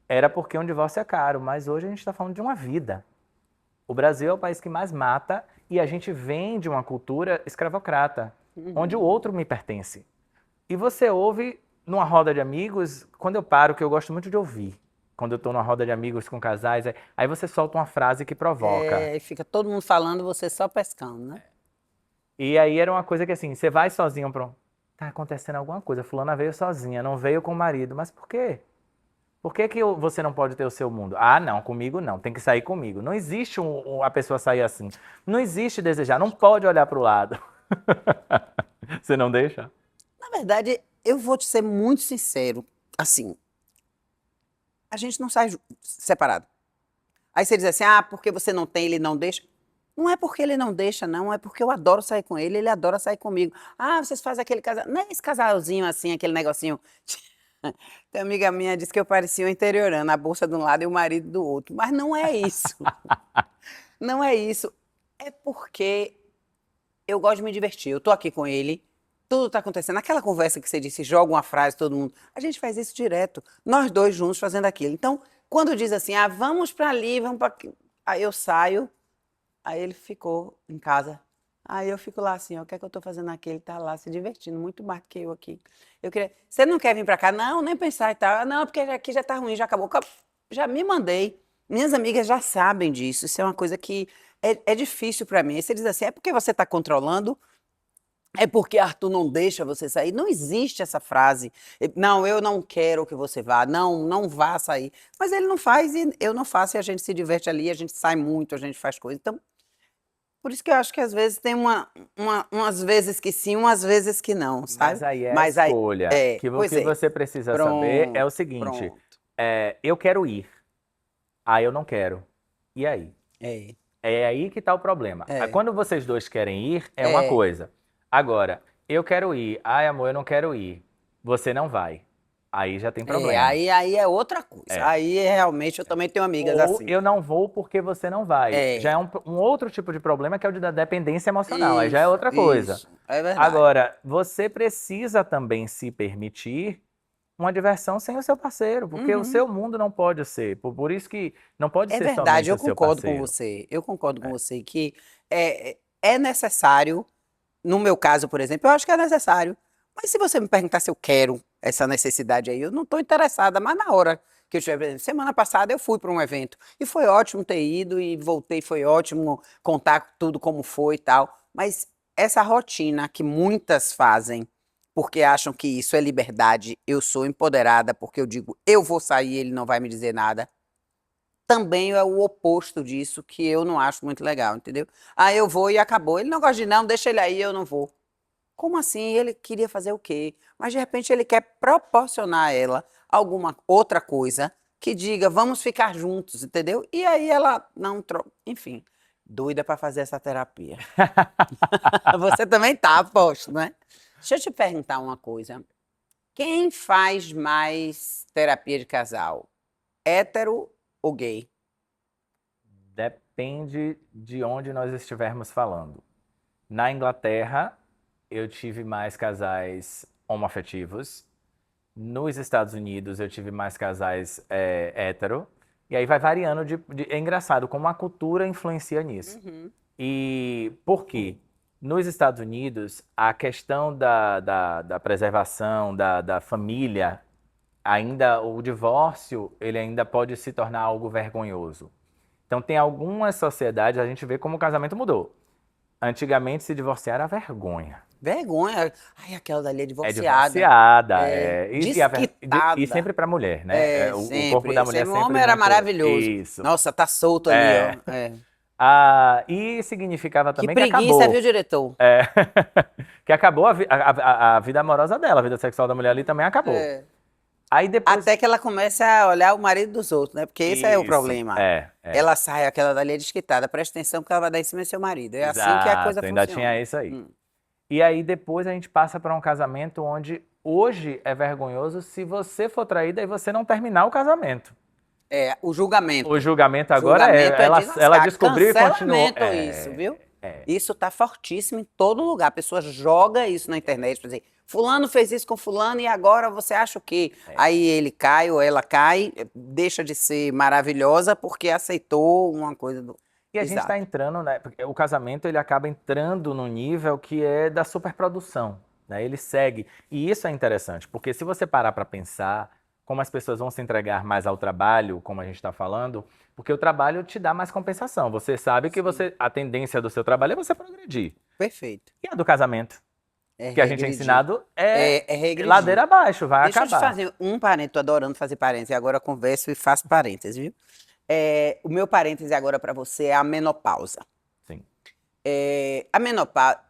era porque um divórcio é caro, mas hoje a gente está falando de uma vida. O Brasil é o país que mais mata e a gente vem de uma cultura escravocrata, onde o outro me pertence. E você ouve numa roda de amigos, quando eu paro, que eu gosto muito de ouvir, quando eu estou numa roda de amigos com casais, aí você solta uma frase que provoca. E fica todo mundo falando, você só pescando, né? E aí era uma coisa que assim, você vai sozinho para tá acontecendo alguma coisa, fulana veio sozinha, não veio com o marido, mas por quê? Por que você não pode ter o seu mundo? Ah, não, comigo não, tem que sair comigo. Não existe a pessoa sair assim. Não existe desejar, não pode olhar para o lado. Você não deixa? Na verdade, eu vou te ser muito sincero. Assim, a gente não sai separado. Aí você diz assim, porque você não tem, ele não deixa. Não é porque ele não deixa, não. É porque eu adoro sair com ele, ele adora sair comigo. Vocês fazem aquele casal. Não é esse casalzinho assim, aquele negocinho. Tem uma amiga minha disse que eu parecia um interiorano, a bolsa de um lado e o marido do outro. Mas não é isso. Não é isso. É porque eu gosto de me divertir. Eu tô aqui com ele, tudo tá acontecendo. Aquela conversa que você disse, joga uma frase, todo mundo. A gente faz isso direto. Nós dois juntos fazendo aquilo. Então, quando diz assim, vamos pra ali, vamos pra aqui. Aí eu saio, aí ele ficou em casa. Aí eu fico lá assim, ó, o que é que eu tô fazendo aqui? Ele tá lá se divertindo, muito mais do que eu aqui. Eu queria, você não quer vir pra cá? Não, nem pensar e tal. Não, porque aqui já tá ruim, já acabou. Já me mandei. Minhas amigas já sabem disso. Isso é uma coisa que é difícil pra mim. Aí você diz assim, é porque você tá controlando? É porque Arthur não deixa você sair? Não existe essa frase. Não, eu não quero que você vá. Não, não vá sair. Mas ele não faz e eu não faço e a gente se diverte ali, a gente sai muito, a gente faz coisa. Então, por isso que eu acho que às vezes tem umas vezes que sim, umas vezes que não, Mas sabe? aí é a Mas aí, escolha. Que o pois que é. você precisa saber é o Pronto, seguinte: pronto. eu quero ir, aí eu não quero. E aí? É, É aí que tá o problema. Aí é, quando vocês dois querem ir, é uma é. coisa. Agora, eu quero ir, ai amor, eu não quero ir. Você não vai. Aí já tem problema. Aí é outra coisa. É. Aí realmente eu também tenho amigas Ou assim. eu não vou porque você não vai. Já é É, um outro tipo de problema que é o da dependência emocional. Aí já é isso, outra coisa. isso. É verdade. Agora, você precisa também se permitir uma diversão sem o seu parceiro, porque o Uhum. seu mundo não pode ser. Por isso que não pode É ser verdade, somente eu o seu concordo com parceiro. você. Eu concordo com você que é necessário, no meu caso, por exemplo, eu acho que é necessário. Mas se você me perguntar se eu quero essa necessidade aí, eu não estou interessada. Mas na hora que eu estiver, por exemplo, semana passada eu fui para um evento e foi ótimo ter ido e voltei, foi ótimo contar tudo como foi e tal. Mas essa rotina que muitas fazem porque acham que isso é liberdade, eu sou empoderada porque eu digo eu vou sair, ele não vai me dizer nada também é o oposto disso, que eu não acho muito legal, entendeu? Eu vou e acabou. Ele não gosta de ir, não, deixa ele aí, eu não vou. Como assim? Ele queria fazer o quê? Mas de repente ele quer proporcionar a ela alguma outra coisa que diga, vamos ficar juntos, entendeu? E aí ela não troca. Enfim, doida para fazer essa terapia. Você também tá, aposto, né? Deixa eu te perguntar uma coisa. Quem faz mais terapia de casal? Hétero ou gay? Depende de onde nós estivermos falando. Na Inglaterra, eu tive mais casais homoafetivos. Nos Estados Unidos, eu tive mais casais hétero. E aí vai variando É engraçado como a cultura influencia nisso. Uhum. E por quê? Nos Estados Unidos, a questão da preservação da família, ainda o divórcio, ele ainda pode se tornar algo vergonhoso. Então, tem algumas sociedades, a gente vê como o casamento mudou. Antigamente, se divorciar era vergonha. Vergonha. Ai, aquela dali é É divorciada. divorciada, É, e desquitada. sempre para mulher, né? É, O corpo da sempre. mulher é Sempre. O sempre homem era muito maravilhoso. isso. Nossa, tá solto ali, ó. É. E significava Que também que preguiça, viu, acabou. diretor? É. Que acabou a vida amorosa dela, a vida sexual da mulher ali também acabou. É. Aí depois. Até que ela comece a olhar o marido dos outros, né? Porque esse é o Isso, problema. é. Ela sai, aquela dali é desquitada. Presta atenção que ela vai dar em cima do seu marido. É assim que a coisa Exato, ainda tinha funciona. isso aí. Hum. E aí depois a gente passa para um casamento onde hoje é vergonhoso se você for traída e você não terminar o casamento. É, o O julgamento. julgamento agora Julgamento é de ela lascar. descobriu e continuou. Cancelamento isso, viu? É. Isso tá fortíssimo em todo lugar. A pessoa joga isso na internet para dizer, fulano fez isso com fulano e agora você acha o quê? Aí ele cai ou ela cai, deixa de ser maravilhosa porque aceitou uma coisa do... E a gente está Exato. entrando, né? Porque o casamento ele acaba entrando no nível que é da superprodução, né? Ele segue. E isso é interessante, porque se você parar para pensar como as pessoas vão se entregar mais ao trabalho, como a gente está falando, porque o trabalho te dá mais compensação. Você sabe que Sim. a tendência do seu trabalho é você progredir. Perfeito. E a do casamento, É que a gente é regredir. ensinado, é É regredir. ladeira abaixo, vai Deixa eu te acabar. fazer um parênteses, tô adorando fazer parênteses, e agora eu converso e faço parênteses, viu? O meu parêntese agora para você é a menopausa. Sim. A menopausa,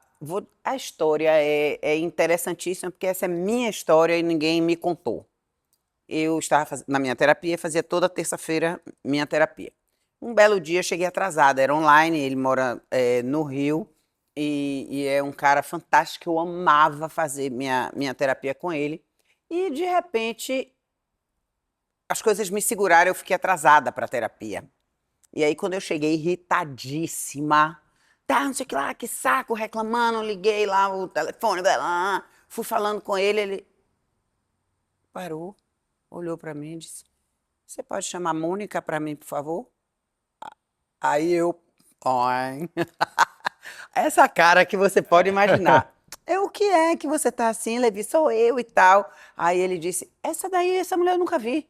a história é interessantíssima, porque essa é minha história e ninguém me contou. Eu estava na minha terapia, fazia toda terça-feira minha terapia. Um belo dia, cheguei atrasada, era online, ele mora no Rio, e é um cara fantástico, eu amava fazer minha terapia com ele. E, de repente, as coisas me seguraram, eu fiquei atrasada para a terapia. E aí, quando eu cheguei irritadíssima, tá, não sei o que lá, que saco, reclamando, liguei lá o telefone, fui falando com ele, ele parou, olhou pra mim e disse, você pode chamar a Mônica pra mim, por favor? Aí eu, oi. Essa cara que você pode imaginar. O que é que você tá assim, Levi? Sou eu e tal. Aí ele disse, essa daí, essa mulher eu nunca vi.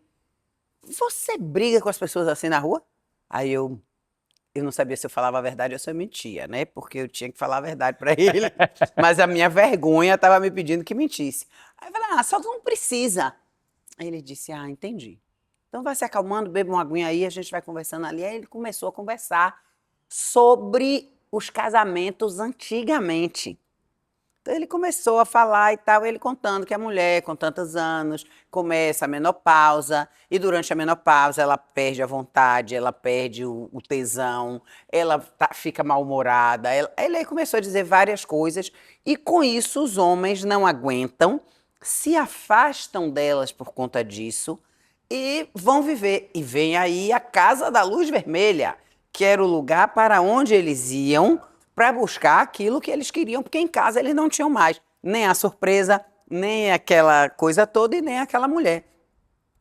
Você briga com as pessoas assim na rua? Aí eu não sabia se eu falava a verdade ou se eu mentia, né? Porque eu tinha que falar a verdade pra ele. Mas a minha vergonha estava me pedindo que mentisse. Aí eu falei, só que não precisa. Aí ele disse, entendi. Então vai se acalmando, beba uma aguinha aí, a gente vai conversando ali. Aí ele começou a conversar sobre os casamentos antigamente. Então ele começou a falar e tal, ele contando que a mulher com tantos anos começa a menopausa e durante a menopausa ela perde a vontade, ela perde o tesão, ela fica mal-humorada. Ele começou a dizer várias coisas e com isso os homens não aguentam, se afastam delas por conta disso e vão viver. E vem aí a Casa da Luz Vermelha, que era o lugar para onde eles iam para buscar aquilo que eles queriam, porque em casa eles não tinham mais nem a surpresa, nem aquela coisa toda e nem aquela mulher.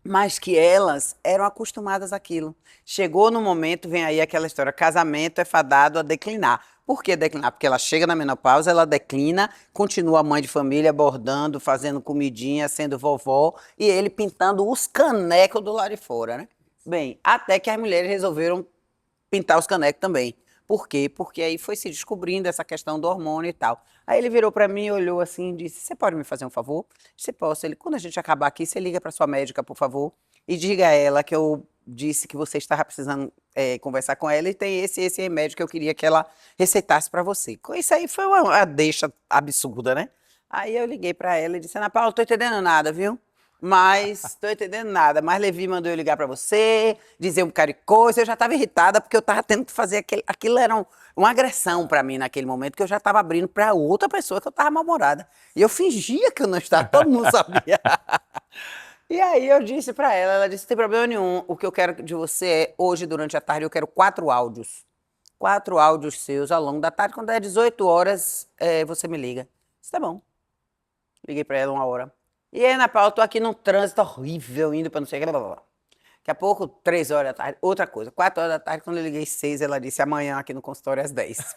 Mas que elas eram acostumadas àquilo. Chegou no momento, vem aí aquela história, casamento é fadado a declinar. Por que declinar? Porque ela chega na menopausa, ela declina, continua mãe de família, bordando, fazendo comidinha, sendo vovó, e ele pintando os canecos do lado de fora, né? Bem, até que as mulheres resolveram pintar os canecos também. Por quê? Porque aí foi se descobrindo essa questão do hormônio e tal. Aí ele virou para mim, olhou assim e disse, você pode me fazer um favor? Você posso. Ele, quando a gente acabar aqui, você liga para sua médica, por favor, e diga a ela que eu disse que você estava precisando conversar com ela e tem esse remédio que eu queria que ela receitasse para você. Isso aí foi uma deixa absurda, né? Aí eu liguei para ela e disse, Ana Paula, não tô entendendo nada, viu? Mas tô entendendo nada. Mas Levi mandou eu ligar para você, dizer um bocado de coisa. Eu já estava irritada porque eu estava tendo que fazer aquilo era uma agressão para mim naquele momento, que eu já estava abrindo para outra pessoa que eu estava mal-humorada. E eu fingia que eu não estava, todo mundo sabia. E aí eu disse para ela disse, não tem problema nenhum, o que eu quero de você é, hoje, durante a tarde, eu quero 4 áudios. 4 áudios seus ao longo da tarde, quando der 18 horas, você me liga. Disse, tá bom. Liguei para ela 1 hora. E aí, Ana Paula, eu tô aqui num trânsito horrível, indo para não sei o que, blá, blá, blá. Daqui a pouco, 3 horas da tarde, outra coisa. 4 horas da tarde, quando eu liguei 6, ela disse, amanhã aqui no consultório às 10.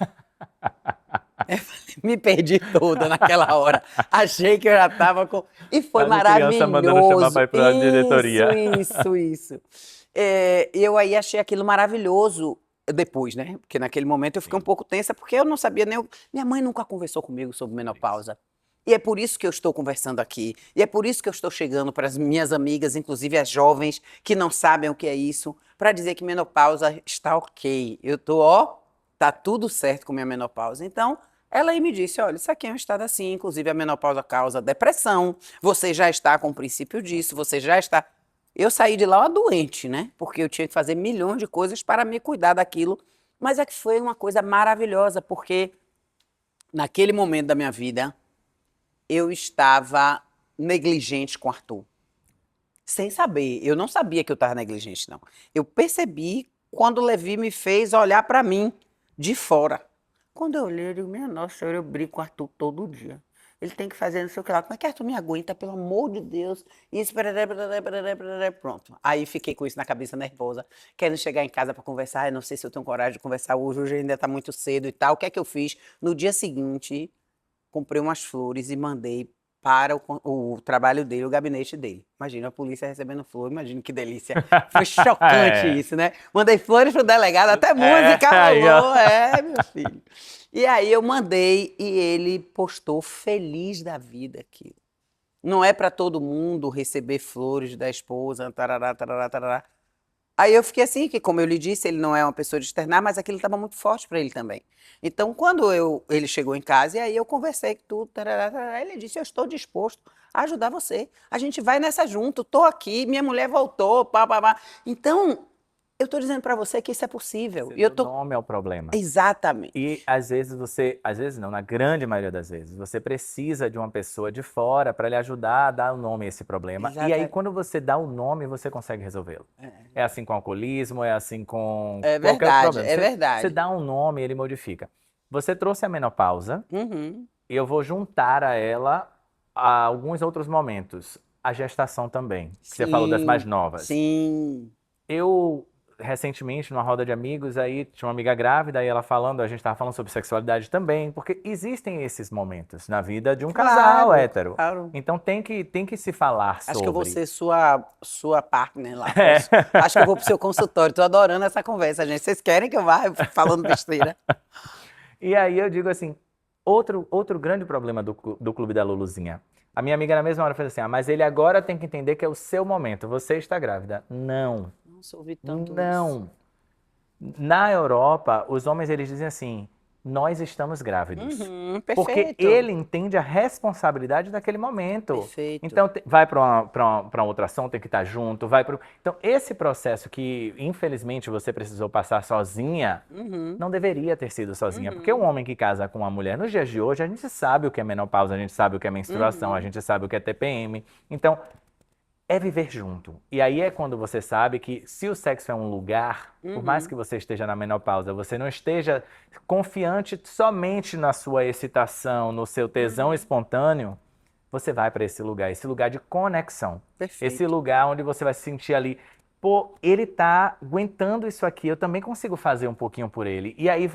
Me perdi toda naquela hora. Achei que eu já estava com... E foi Quase criança mandando chamar maravilhoso. pai pra diretoria. Isso. Eu aí achei aquilo maravilhoso depois, né? Porque naquele momento eu fiquei um pouco tensa, porque eu não sabia nem... Minha mãe nunca conversou comigo sobre menopausa. E é por isso que eu estou conversando aqui. E é por isso que eu estou chegando para as minhas amigas, inclusive as jovens, que não sabem o que é isso, para dizer que menopausa está ok. Eu tô, tá tudo certo com minha menopausa. Então, ela aí me disse, olha, isso aqui é um estado assim, inclusive a menopausa causa depressão, você já está com o princípio disso, você já está... Eu saí de lá uma doente, né? Porque eu tinha que fazer milhões de coisas para me cuidar daquilo. Mas é que foi uma coisa maravilhosa, porque naquele momento da minha vida, eu estava negligente com o Arthur. Sem saber. Eu não sabia que eu estava negligente, não. Eu percebi quando o Levi me fez olhar para mim de fora. Quando eu olhei, eu digo, minha nossa senhora, eu brigo com o Arthur todo dia. Ele tem que fazer não sei o que lá. Como é que Arthur me aguenta, pelo amor de Deus? Isso, pronto. Aí fiquei com isso na cabeça, nervosa, querendo chegar em casa para conversar. Eu não sei se eu tenho coragem de conversar hoje ainda está muito cedo e tal. O que é que eu fiz? No dia seguinte, comprei umas flores e mandei para o trabalho dele, o gabinete dele. Imagina, a polícia recebendo flor, imagina que delícia. Foi chocante isso, né? Mandei flores pro delegado, até música rolou, meu filho. E aí eu mandei e ele postou feliz da vida aquilo. Não é para todo mundo receber flores da esposa, tarará, tarará, tarará. Aí eu fiquei assim, que como eu lhe disse, ele não é uma pessoa de externar, mas aquilo estava muito forte para ele também. Então, quando ele chegou em casa, e aí eu conversei com tudo, tarará, tarará, ele disse, eu estou disposto a ajudar você. A gente vai nessa junto, estou aqui, minha mulher voltou, pá, pá, pá. Então, eu estou dizendo para você que isso é possível. E o nome é o problema. Exatamente. E às vezes às vezes não, na grande maioria das vezes, você precisa de uma pessoa de fora para lhe ajudar a dar o nome a esse problema. E aí, quando você dá o nome, você consegue resolvê-lo. É assim com alcoolismo, é assim com qualquer problema. É verdade. Você dá um nome, ele modifica. Você trouxe a menopausa Uhum. e eu vou juntar a ela a alguns outros momentos. A gestação também, que você falou das mais Sim, novas. sim. Eu, recentemente, numa roda de amigos, aí tinha uma amiga grávida, e ela falando, a gente estava falando sobre sexualidade também, porque existem esses momentos na vida de um casal Claro, hétero. claro. Então tem que se falar Acho que eu vou sobre. ser sua partner lá. Posso, acho que eu vou pro seu consultório. Tô adorando essa conversa, gente. Vocês querem que eu vá falando besteira? E aí eu digo assim, outro grande problema do Clube da Luluzinha. A minha amiga na mesma hora fez assim, mas ele agora tem que entender que é o seu momento, você está grávida. Não, Nossa, eu ouvi tanto isso. não. Na Europa, os homens eles dizem assim: nós estamos grávidos. Uhum, Porque perfeito. ele entende a responsabilidade daquele momento. Perfeito. Então, vai para uma outra ação, tem que estar junto, vai para. Então, esse processo que, infelizmente, você precisou passar sozinha, Uhum, não deveria ter sido sozinha. Porque um uhum, homem que casa com uma mulher, nos dias de hoje, a gente sabe o que é menopausa, a gente sabe o que é menstruação, a uhum, gente sabe o que é TPM. Então, é viver junto. E aí é quando você sabe que se o sexo é um lugar, por mais uhum, que você esteja na menopausa, você não esteja confiante somente na sua excitação, no seu tesão uhum. espontâneo, você vai para esse lugar de conexão. Esse Perfeito. lugar onde você vai se sentir ali, pô, ele tá aguentando isso aqui, eu também consigo fazer um pouquinho por ele. E aí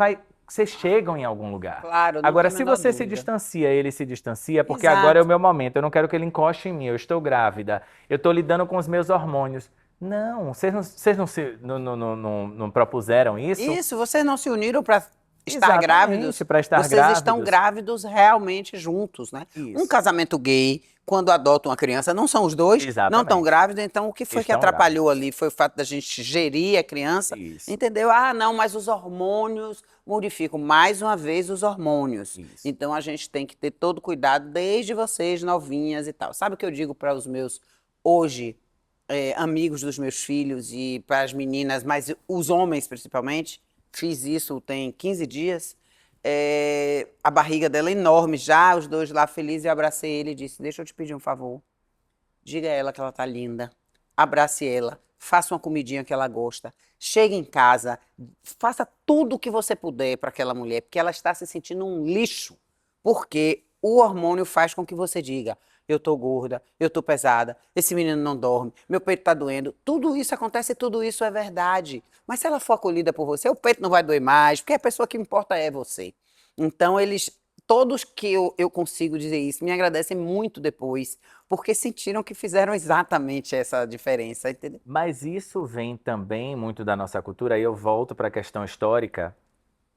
vocês chegam em algum lugar. Claro, não Agora, tem a se menor você se dúvida. distancia, ele se distancia, porque agora é o Exato. meu momento, eu não quero que ele encoste em mim, eu estou grávida, eu estou lidando com os meus hormônios. Não, vocês não, não propuseram isso? Isso, vocês não se uniram para estar Exatamente, grávidos, para estar vocês estão grávidos. grávidos realmente juntos, né? Um Isso, casamento gay, quando adota uma criança, não são os dois, não estão exatamente. grávidos, então o que foi que Estão atrapalhou grávidos. ali? Foi o fato da gente gerir a criança, Isso, entendeu? Ah, não, mas os hormônios modificam mais uma vez os hormônios. isso. Então a gente tem que ter todo cuidado desde vocês novinhas e tal. Sabe o que eu digo para os meus hoje amigos dos meus filhos e para as meninas, mas os homens principalmente? Fiz isso tem 15 dias. A barriga dela é enorme já, os dois lá felizes. Eu abracei ele e disse: Deixa eu te pedir um favor. Diga a ela que ela tá linda. Abrace ela. Faça uma comidinha que ela gosta. Chegue em casa. Faça tudo o que você puder para aquela mulher, porque ela está se sentindo um lixo. Porque o hormônio faz com que você diga: Eu tô gorda, eu tô pesada, esse menino não dorme, meu peito tá doendo. Tudo isso acontece e tudo isso é verdade. Mas se ela for acolhida por você, o peito não vai doer mais, porque a pessoa que importa é você. Então, todos que eu consigo dizer isso, me agradecem muito depois, porque sentiram que fizeram exatamente essa diferença, entendeu? Mas isso vem também muito da nossa cultura, aí eu volto para a questão histórica,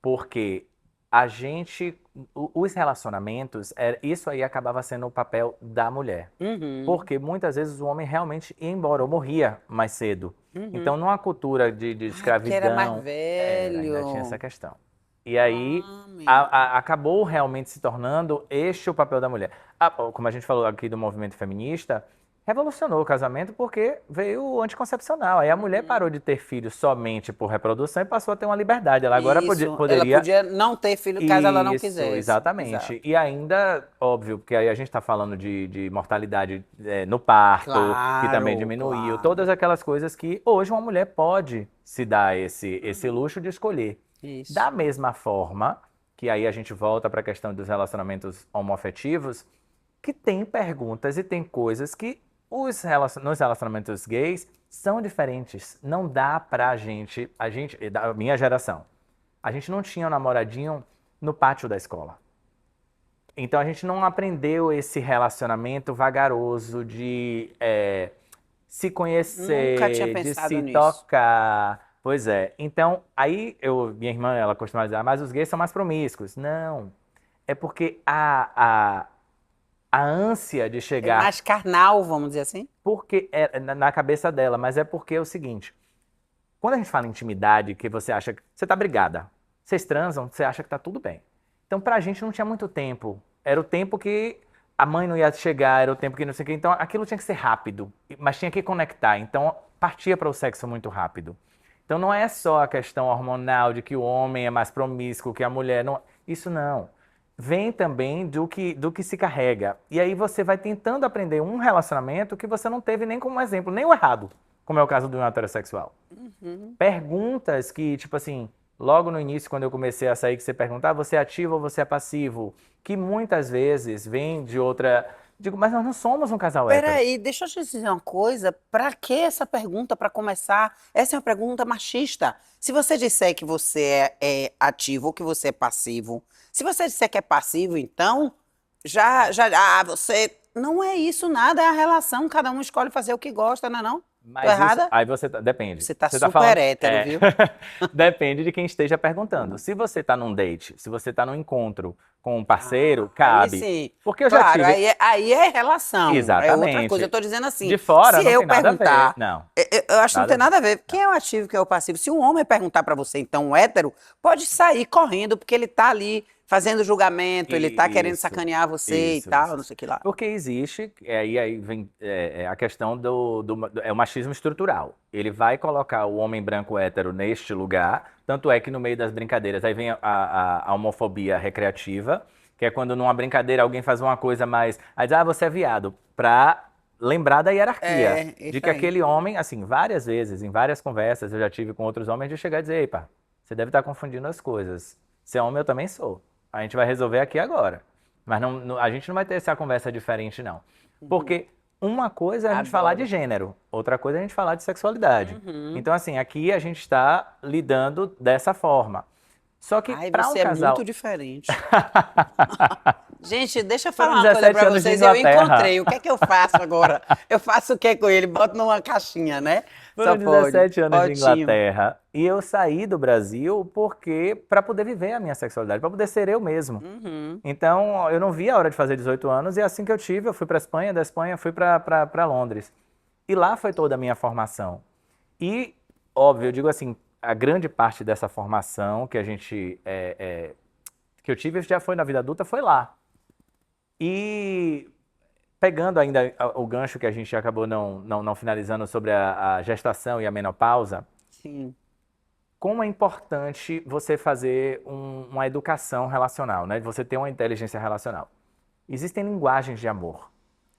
porque a gente, os relacionamentos, isso aí acabava sendo o papel da mulher. Uhum, Porque muitas vezes o homem realmente ia embora ou morria mais cedo. Então, uhum. numa cultura de Ai, porque era mais escravidão, ainda tinha essa velho. questão. E aí Ah, amigo. acabou realmente se tornando este o papel da mulher. Como a gente falou aqui do movimento feminista, revolucionou o casamento porque veio o anticoncepcional. Aí a mulher parou Uhum. de ter filhos somente por reprodução e passou a ter uma liberdade. Ela agora Isso, ela poderia. podia não ter filho caso ela não Isso, quisesse. exatamente. Exato. E ainda, óbvio, porque aí a gente está falando de mortalidade no parto, que também Claro, diminuiu, claro. todas aquelas coisas que hoje uma mulher pode se dar esse luxo de escolher. Da Isso. mesma forma, que aí a gente volta para a questão dos relacionamentos homoafetivos, que tem perguntas e tem coisas que nos relacionamentos gays são diferentes. Não dá pra gente, da minha geração, a gente não tinha um namoradinho no pátio da escola. Então a gente não aprendeu esse relacionamento vagaroso de se Nunca tinha conhecer, de pensado se nisso. tocar. Pois é. Então, aí minha irmã, ela costumava dizer, mas os gays são mais promíscuos. Não. É porque a ânsia de É chegar, mais carnal, vamos dizer assim? porque é na cabeça dela, mas é porque é o seguinte, quando a gente fala em intimidade, que você acha que você tá brigada, vocês transam, você acha que tá tudo bem. Então, pra gente não tinha muito tempo. Era o tempo que a mãe não ia chegar, era o tempo que não sei o quê. Então, aquilo tinha que ser rápido, mas tinha que conectar. Então, partia para o sexo muito rápido. Então, não é só a questão hormonal de que o homem é mais promíscuo que a mulher. Não, isso não. Vem também do que se carrega. E aí você vai tentando aprender um relacionamento que você não teve nem como exemplo, nem o errado, como é o caso do heterossexual. Uhum. Perguntas que, tipo assim, logo no início, quando eu comecei a sair, que você perguntava, você é ativo ou você é passivo? Que muitas vezes vem de outra... Digo, mas nós não somos um casal hétero. Peraí, deixa eu te dizer uma coisa. Pra que essa pergunta para começar? Essa é uma pergunta machista. Se você disser que você é ativo ou que você é passivo, se você disser que é passivo, então você não é isso nada, é a relação. Cada um escolhe fazer o que gosta, não é não? Tô Mas isso, errada? aí você, depende. Você tá Você tá super falando, hétero, viu? depende de quem esteja perguntando. Se você tá num date, se você tá num encontro com um parceiro, Aí cabe. sim. Porque eu já Claro, tive... aí é relação, é outra coisa. Exatamente. Eu tô dizendo assim, De fora se não eu tem nada a ver. perguntar, Não, eu acho que não nada a tem ver. nada a ver. Quem é o ativo, quem é o passivo? Se um homem perguntar pra você, então, um hétero, pode sair correndo, porque ele tá ali fazendo julgamento, ele tá querendo Isso, sacanear você e tal, não sei o que lá. Porque existe, aí vem a questão é o machismo estrutural. Ele vai colocar o homem branco hétero neste lugar, tanto é que no meio das brincadeiras, aí vem a homofobia recreativa, que é quando numa brincadeira alguém faz uma coisa mais... Aí diz, você é viado, pra lembrar da hierarquia. É, De isso que aí. aquele homem, assim, várias vezes, em várias conversas, eu já tive com outros homens, de chegar e dizer, ei, pá, você deve estar confundindo as coisas. Você é homem, eu também sou. A gente vai resolver aqui agora. Mas a gente não vai ter essa conversa diferente, não. Porque uma coisa é a gente falar de Adoro. gênero, outra coisa é a gente falar de sexualidade. Uhum. Então, assim, aqui a gente está lidando dessa forma. Só que Ai, para um você é muito casal. diferente. Gente, deixa eu Foram falar uma coisa 17 pra anos de vocês. Eu Inglaterra. encontrei. O que é que eu faço agora? Eu faço o que com ele? Boto numa caixinha, né? Só Foram pode. 17 anos de Ótimo. Inglaterra e eu saí do Brasil porque para poder viver a minha sexualidade, para poder ser eu mesmo. Uhum. Então, eu não vi a hora de fazer 18 anos e assim que eu tive, eu fui para Espanha, da Espanha fui para Londres. E lá foi toda a minha formação. E, óbvio, eu digo assim, a grande parte dessa formação que a gente que eu tive já foi na vida adulta, foi lá. E pegando ainda o gancho que a gente acabou não finalizando sobre a gestação e a menopausa, Sim. como é importante você fazer uma educação relacional, né? Você ter uma inteligência relacional. Existem linguagens de amor,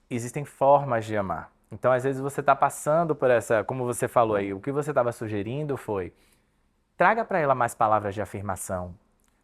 existem formas de amar. Então, às vezes, você está passando por essa, como você falou aí, o que você estava sugerindo foi, traga para ela mais palavras de afirmação,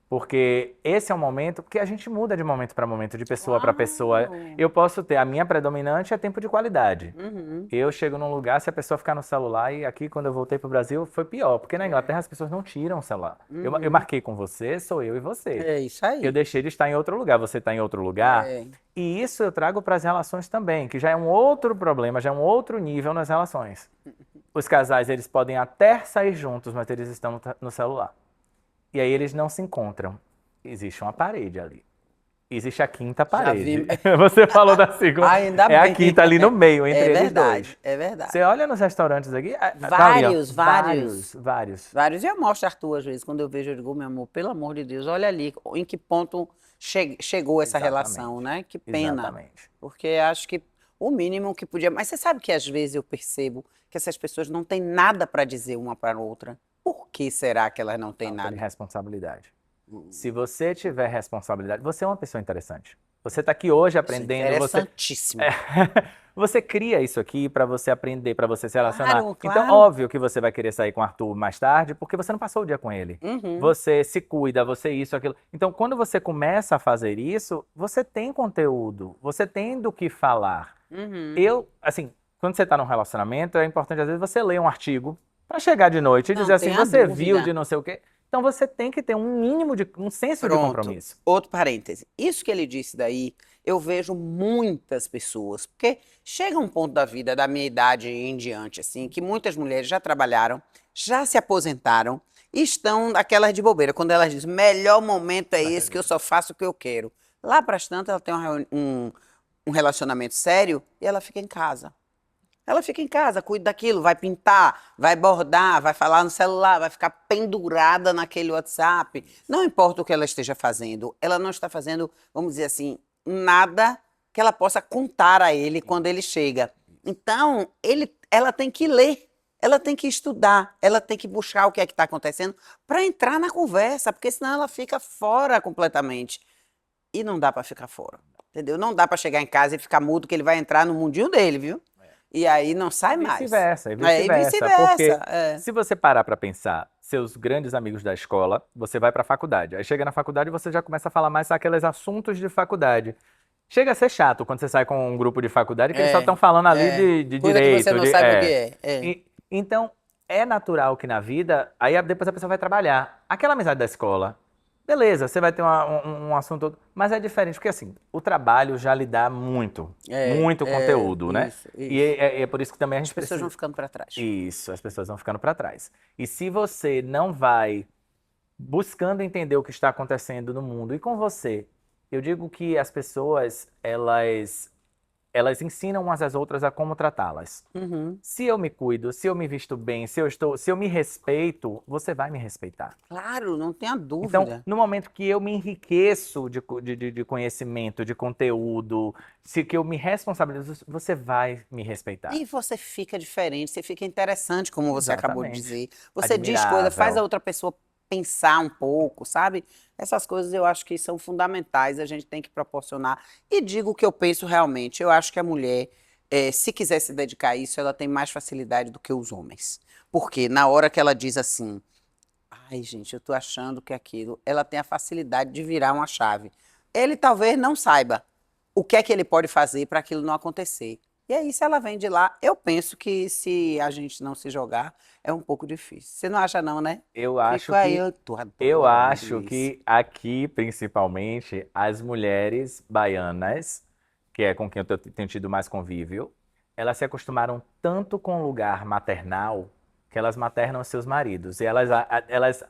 porque esse é um momento, porque a gente muda de momento para momento, de pessoa para pessoa. Claro. Eu posso ter, a minha predominante é tempo de qualidade. Uhum. Eu chego num lugar, se a pessoa ficar no celular, e aqui quando eu voltei pro Brasil foi pior, porque na Inglaterra as pessoas não tiram o celular. Eu Uhum. marquei com você, sou eu e você. É isso Eu aí. deixei de estar em outro lugar, você está em outro lugar. É. E isso eu trago para as relações também, que já é um outro problema, já é um outro nível nas relações. Os casais, eles podem até sair juntos, mas eles estão no celular. E aí eles não se encontram. Existe uma parede ali. Existe a quinta Já parede. vi. Você falou da segunda. Ainda É a bem. quinta ali no meio, entre É eles verdade, dois. é verdade. Você olha nos restaurantes aqui, tá ali, ó. Vários, vários. Vários. Vários. E eu mostro Arthur, às vezes, quando eu vejo, eu digo, meu amor, pelo amor de Deus, olha ali em que ponto chegou essa relação, Exatamente. né? Que pena. Exatamente. Porque acho que o mínimo que podia. Mas você sabe que às vezes eu percebo que essas pessoas não têm nada para dizer uma para outra. Por que será que elas não têm Falta de nada? responsabilidade. Se você tiver responsabilidade, você é uma pessoa interessante. Você está aqui hoje Isso é aprendendo, interessantíssimo. você cria isso aqui para você aprender, para você se relacionar. Claro, Então, claro. óbvio que você vai querer sair com o Arthur mais tarde, porque você não passou o dia com ele. Uhum. Você se cuida, você isso, aquilo. Então, quando você começa a fazer isso, você tem conteúdo, você tem do que falar. Uhum. Assim, quando você está num relacionamento, é importante às vezes você ler um artigo para chegar de noite e Não dizer assim, tenha você dúvida. viu de não sei o quê. Então você tem que ter um mínimo de um senso de compromisso. Outro parêntese. Isso que ele disse daí, eu vejo muitas pessoas, porque chega um ponto da vida, da minha idade em diante, assim, que muitas mulheres já trabalharam, já se aposentaram e estão daquelas de bobeira, quando elas dizem, melhor momento é esse que eu só faço o que eu quero. Lá para as tantas, ela tem um relacionamento sério e ela fica em casa. Ela fica em casa, cuida daquilo, vai pintar, vai bordar, vai falar no celular, vai ficar pendurada naquele WhatsApp. Não importa o que ela esteja fazendo, ela não está fazendo, vamos dizer assim, nada que ela possa contar a ele quando ele chega. Então, ela tem que ler, ela tem que estudar, ela tem que buscar o que é que está acontecendo para entrar na conversa, porque senão ela fica fora completamente. E não dá para ficar fora, entendeu? Não dá para chegar em casa e ficar mudo, que ele vai entrar no mundinho dele, viu? e aí não sai mais. Vice-versa, E vice-versa. vice-versa. Porque se você parar para pensar, seus grandes amigos da escola, você vai para a faculdade. Aí chega na faculdade e você já começa a falar mais aqueles assuntos de faculdade. Chega a ser chato quando você sai com um grupo de faculdade que eles só estão falando ali de Coisa que você direito. não sabe o que é. Então, é natural que na vida, aí depois a pessoa vai trabalhar. Aquela amizade da escola, beleza, você vai ter um assunto, mas é diferente, porque assim, o trabalho já lhe dá muito conteúdo, né? Isso. E é por isso que também a As gente pessoas precisa... vão ficando para trás. Isso, as pessoas vão ficando para trás. E se você não vai buscando entender o que está acontecendo no mundo e com você, eu digo que as pessoas, elas ensinam umas às outras a como tratá-las. Uhum. Se eu me cuido, se eu me visto bem, se eu me respeito, você vai me respeitar. Claro, não tenha Então, dúvida. no momento que eu me enriqueço de conhecimento, de conteúdo, se que eu me responsabilizo, você vai me respeitar. E você fica diferente, você fica interessante, como você acabou de dizer. Você diz Admirável. coisas, faz a outra pessoa pensar um pouco, sabe? Essas coisas eu acho que são fundamentais, a gente tem que proporcionar. E digo o que eu penso realmente, eu acho que a mulher, se quiser se dedicar a isso, ela tem mais facilidade do que os homens. Porque na hora que ela diz assim, ai gente, eu tô achando que aquilo, ela tem a facilidade de virar uma chave. Ele talvez não saiba o que é que ele pode fazer para aquilo não acontecer. E aí, se ela vem de lá, eu penso que se a gente não se jogar, é um pouco difícil. Você não acha não, né? Eu acho Fico aí, que eu tô adorando Eu acho isso. que aqui, principalmente, as mulheres baianas, que é com quem eu tenho tido mais convívio, elas se acostumaram tanto com o lugar maternal que elas maternam seus maridos. E elas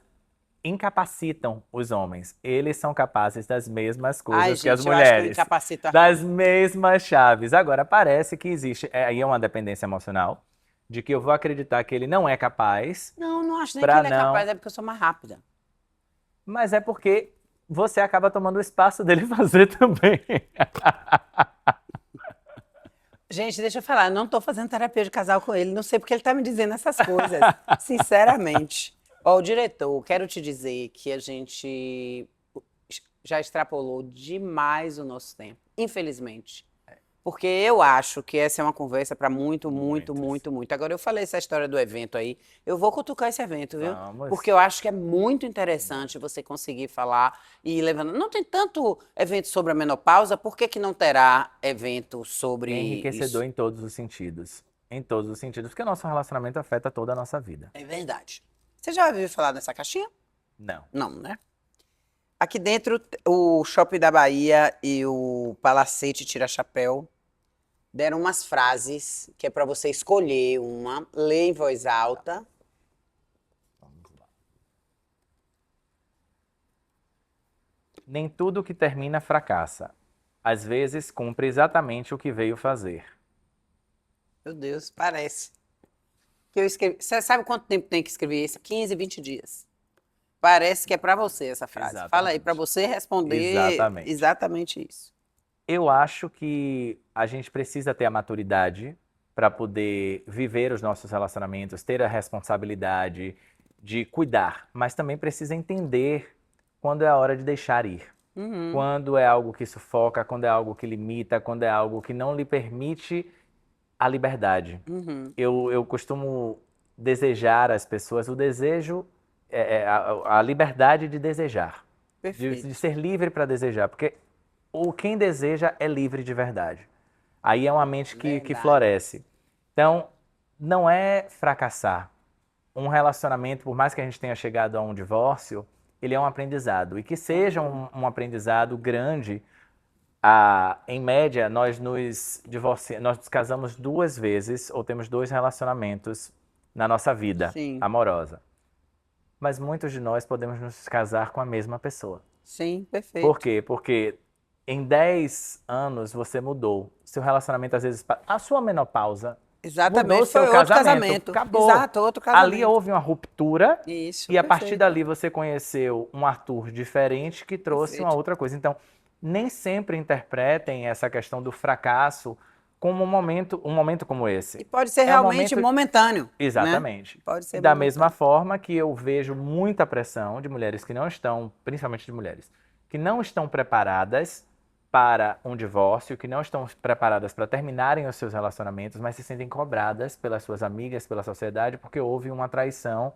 incapacitam os homens. Eles são capazes das mesmas Ai, coisas que as gente, eu acho que eu mulheres. incapacito. Das mesmas chaves. Agora, parece que existe, aí é uma dependência emocional, de que eu vou acreditar que ele não é capaz, Não, não acho nem que pra ele é não. capaz, é porque eu sou mais rápida. Mas é porque você acaba tomando o espaço dele fazer também. Gente, deixa eu falar, eu não tô fazendo terapia de casal com ele, não sei porque ele tá me dizendo essas coisas, sinceramente. Ó, o diretor, quero te dizer que a gente já extrapolou demais o nosso tempo, infelizmente. Porque eu acho que essa é uma conversa para muito, muito, Muitas. muito, muito. Agora, eu falei essa história do evento aí, eu vou cutucar esse evento, viu? Vamos. Porque eu acho que é muito interessante você conseguir falar e ir levando. Não tem tanto evento sobre a menopausa, por que que não terá evento sobre Enriquecedor isso? em todos os sentidos. Em todos os sentidos, porque o nosso relacionamento afeta toda a nossa vida. É verdade. Você já ouviu falar dessa caixinha? Não. Não, né? Aqui dentro, o Shopping da Bahia e o Palacete Tira Chapéu deram umas frases que é para você escolher uma, ler em voz alta. Vamos lá. Nem tudo que termina fracassa. Às vezes cumpre exatamente o que veio fazer. Meu Deus, parece. Que eu escrevi. Você sabe quanto tempo tem que escrever isso? 15, 20 dias. Parece que é para você essa frase. Exatamente. Fala aí, para você responder Exatamente. exatamente isso. Eu acho que a gente precisa ter a maturidade para poder viver os nossos relacionamentos, ter a responsabilidade de cuidar, mas também precisa entender quando é a hora de deixar ir. Uhum. Quando é algo que sufoca, quando é algo que limita, quando é algo que não lhe permite a liberdade. Uhum. Eu costumo desejar às pessoas o desejo, a liberdade de desejar, Perfeito. de ser livre para desejar, porque quem deseja é livre de verdade. Aí é uma mente que Verdade. floresce. Então, não é fracassar. Um relacionamento, por mais que a gente tenha chegado a um divórcio, ele é um aprendizado. E que seja um aprendizado grande. Em média, nós nos casamos 2 vezes ou temos 2 relacionamentos na nossa vida Sim. amorosa. Mas muitos de nós podemos nos casar com a mesma pessoa. Sim, perfeito. Por quê? Porque em 10 anos você mudou. Seu relacionamento, às vezes, a sua menopausa Exatamente, mudou foi seu outro casamento. casamento. Acabou. Exato, outro casamento. Ali houve uma ruptura Isso, e a partir perfeito. dali você conheceu um Arthur diferente que trouxe Perfeito. uma outra coisa. Então, nem sempre interpretem essa questão do fracasso como um momento como esse. E pode ser É um realmente momento- momentâneo. Exatamente. Né? Pode ser Da momentâneo. mesma forma que eu vejo muita pressão de mulheres que não estão, principalmente de mulheres, que não estão preparadas para um divórcio, que não estão preparadas para terminarem os seus relacionamentos, mas se sentem cobradas pelas suas amigas, pela sociedade, porque houve uma traição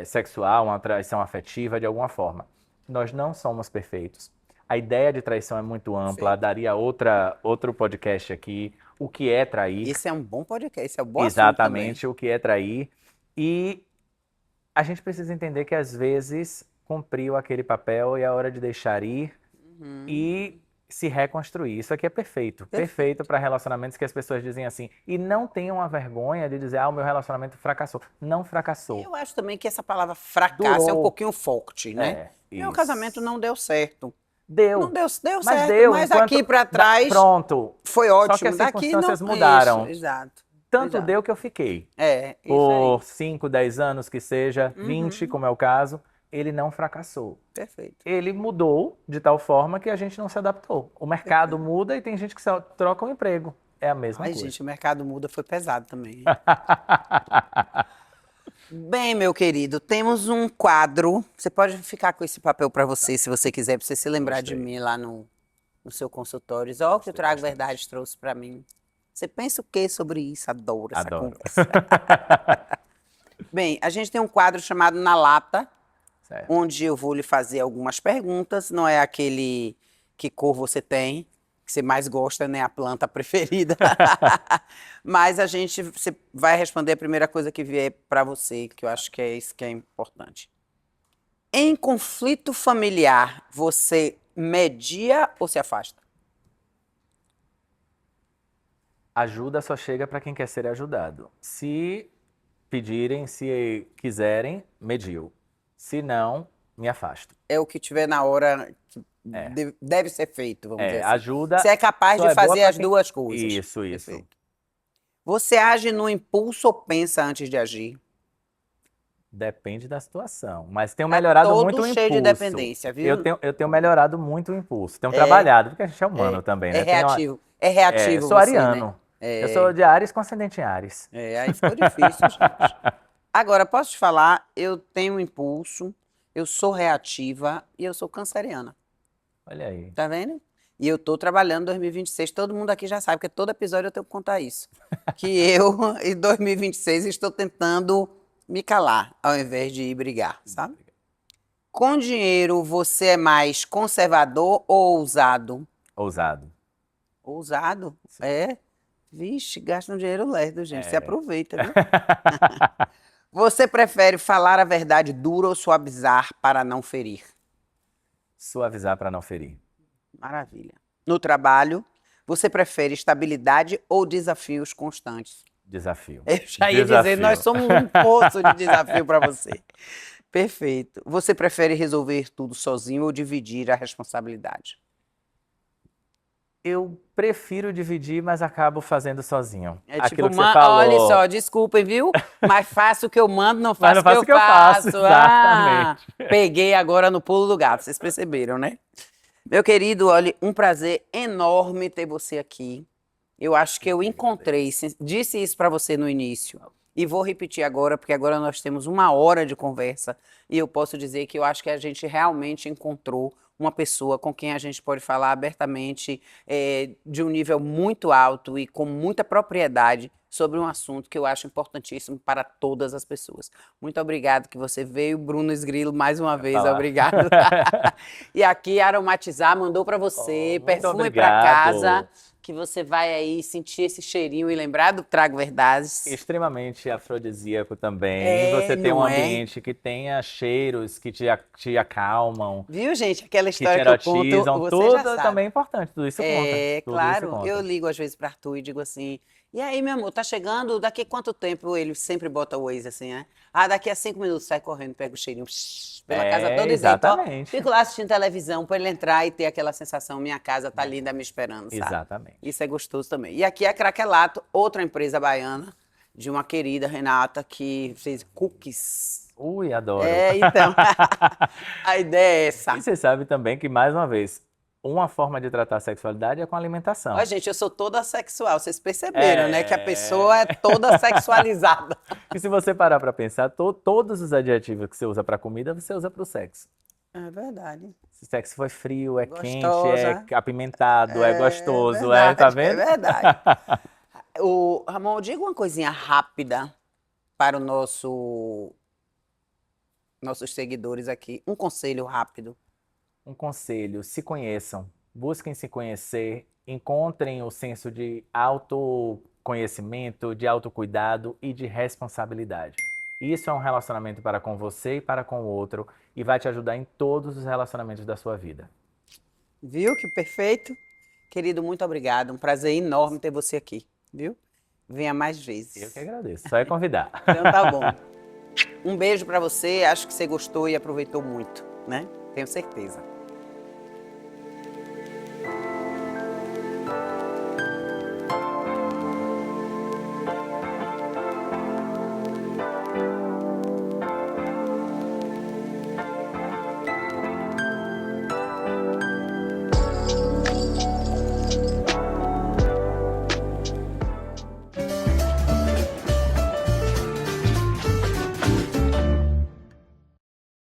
sexual, uma traição afetiva de alguma forma. Nós não somos perfeitos. A ideia de traição é muito ampla, Perfeito. daria outro podcast aqui. O que é trair? Esse é um bom podcast, esse é um bom assunto Exatamente, o que é trair. E a gente precisa entender que às vezes cumpriu aquele papel e é hora de deixar ir também. e se reconstruir. Isso aqui é perfeito. Perfeito para relacionamentos que as pessoas dizem assim. E não tenham a vergonha de dizer, o meu relacionamento fracassou. Não fracassou. Eu acho também que essa palavra fracasso é um Durou. pouquinho forte, né? Meu Isso. casamento não deu certo. Deu. Não deu certo, mas enquanto- aqui pra trás Pronto. foi Só que ótimo. as Daqui não. circunstâncias mudaram. Isso, exato. Tanto Exato. deu que eu fiquei. Isso Por aí. 5, 10 anos que seja, 20, como é o caso, ele não fracassou. Perfeito. Ele mudou de tal forma que a gente não se adaptou. O mercado muda e tem gente que troca o emprego. É a mesma Ai, coisa. gente, o mercado muda, foi pesado também. Hein? Bem, meu querido, temos um quadro. Você pode ficar com esse papel para você, se você quiser, para você se lembrar de Gostei. mim lá no seu consultório. Ó, que o Trago bastante. Verdade trouxe para mim. Você pensa o que sobre isso? Adoro essa Adoro. conversa. Bem, a gente tem um quadro chamado Na Lata, Certo. onde eu vou lhe fazer algumas perguntas. Não é aquele que cor você tem, que você mais gosta, né? A planta preferida. Mas você vai responder a primeira coisa que vier para você, que eu acho que é isso que é importante. Em conflito familiar, você media ou se afasta? Ajuda só chega para quem quer ser ajudado. Se pedirem, se quiserem, medio. Se não, me afasto. É o que tiver na hora que deve ser feito, vamos dizer assim. Ajuda. Você é capaz só de é boa fazer pra as duas coisas. Isso. Perfeito. Você age no impulso ou pensa antes de agir? Depende da situação. Mas tenho Tá melhorado todo muito o cheio de impulso. dependência, viu? Eu tenho melhorado muito o impulso. Tenho trabalhado, porque a gente é humano também, É né? Tenho uma- reativo. É reativo sou você, ariano. né? Eu sou de Áries com ascendente em Áries. Aí ficou difícil, gente. Agora, posso te falar, eu tenho impulso, eu sou reativa e eu sou canceriana. Olha aí. Tá vendo? E eu tô trabalhando em 2026, todo mundo aqui já sabe, porque todo episódio eu tenho que contar isso. Que eu, em 2026, estou tentando me calar, ao invés de ir brigar, sabe? Com dinheiro, você é mais conservador ou ousado? Ousado. Ousado? É? Vixe, gasta um dinheiro lerdo, gente. Você aproveita, viu? Você prefere falar a verdade dura ou suavizar para não ferir? Suavizar para não ferir. Maravilha. No trabalho, você prefere estabilidade ou desafios constantes? Desafio. Eu já ia dizer, nós somos um poço de desafio para você. Perfeito. Você prefere resolver tudo sozinho ou dividir a responsabilidade? Eu prefiro dividir, mas acabo fazendo sozinho. É Aquilo tipo, que você falou. olha só, desculpem, viu? Mas faço o que eu mando, não Mas faço não o que faço eu faço. exatamente. Peguei agora no pulo do gato, vocês perceberam, né? Meu querido, olha, um prazer enorme ter você aqui. Eu acho que eu encontrei, disse isso para você no início, e vou repetir agora, porque agora nós temos 1 hora de conversa, e eu posso dizer que eu acho que a gente realmente encontrou uma pessoa com quem a gente pode falar abertamente, de um nível muito alto e com muita propriedade sobre um assunto que eu acho importantíssimo para todas as pessoas. Muito obrigado que você veio, Bruno Esgrilo, mais uma vez, obrigado. E aqui, Aromatizar mandou para você, perfume para casa, que você vai aí sentir esse cheirinho e lembrar do Trago Verdades. Extremamente afrodisíaco também. Você tem um ambiente que tenha cheiros que te acalmam. Viu, gente? Aquela Que te história que eu conto, erotizam. você Tudo já sabe. também é importante, tudo isso conta. Tudo Claro. isso conta. Eu ligo às vezes para Arthur e digo assim, e aí, meu amor, tá chegando, daqui quanto tempo? Ele sempre bota o Waze assim, né? Daqui a 5 minutos, sai correndo, pega o cheirinho pela casa toda e deita, exatamente. Fico lá assistindo televisão para ele entrar e ter aquela sensação, minha casa tá linda me esperando, sabe? Exatamente. Isso é gostoso também. E aqui é a Craquelato, outra empresa baiana, de uma querida Renata, que fez cookies. Ui, adoro. Então, a ideia é essa. E você sabe também que, mais uma vez, uma forma de tratar a sexualidade é com a alimentação. Ó, gente, eu sou toda sexual, vocês perceberam, né? Que a pessoa é toda sexualizada. E se você parar para pensar, todos os adjetivos que você usa para comida, você usa para o sexo. É verdade. Sexo foi frio, é quente, Gostosa. é apimentado, é É gostoso, tá verdade, é vendo? verdade. Ramon, diga uma coisinha rápida para nossos seguidores aqui. Um conselho rápido. Um conselho, se conheçam, busquem se conhecer, encontrem o senso de autoconhecimento, de autocuidado e de responsabilidade. Isso é um relacionamento para com você e para com o outro e vai te ajudar em todos os relacionamentos da sua vida. Viu que perfeito? Querido, muito obrigado. Um prazer enorme ter você aqui, viu? Venha mais Eu que vezes. agradeço, só é convidar. Então tá bom. Um beijo para você. Acho que você gostou e aproveitou muito, né? Tenho certeza.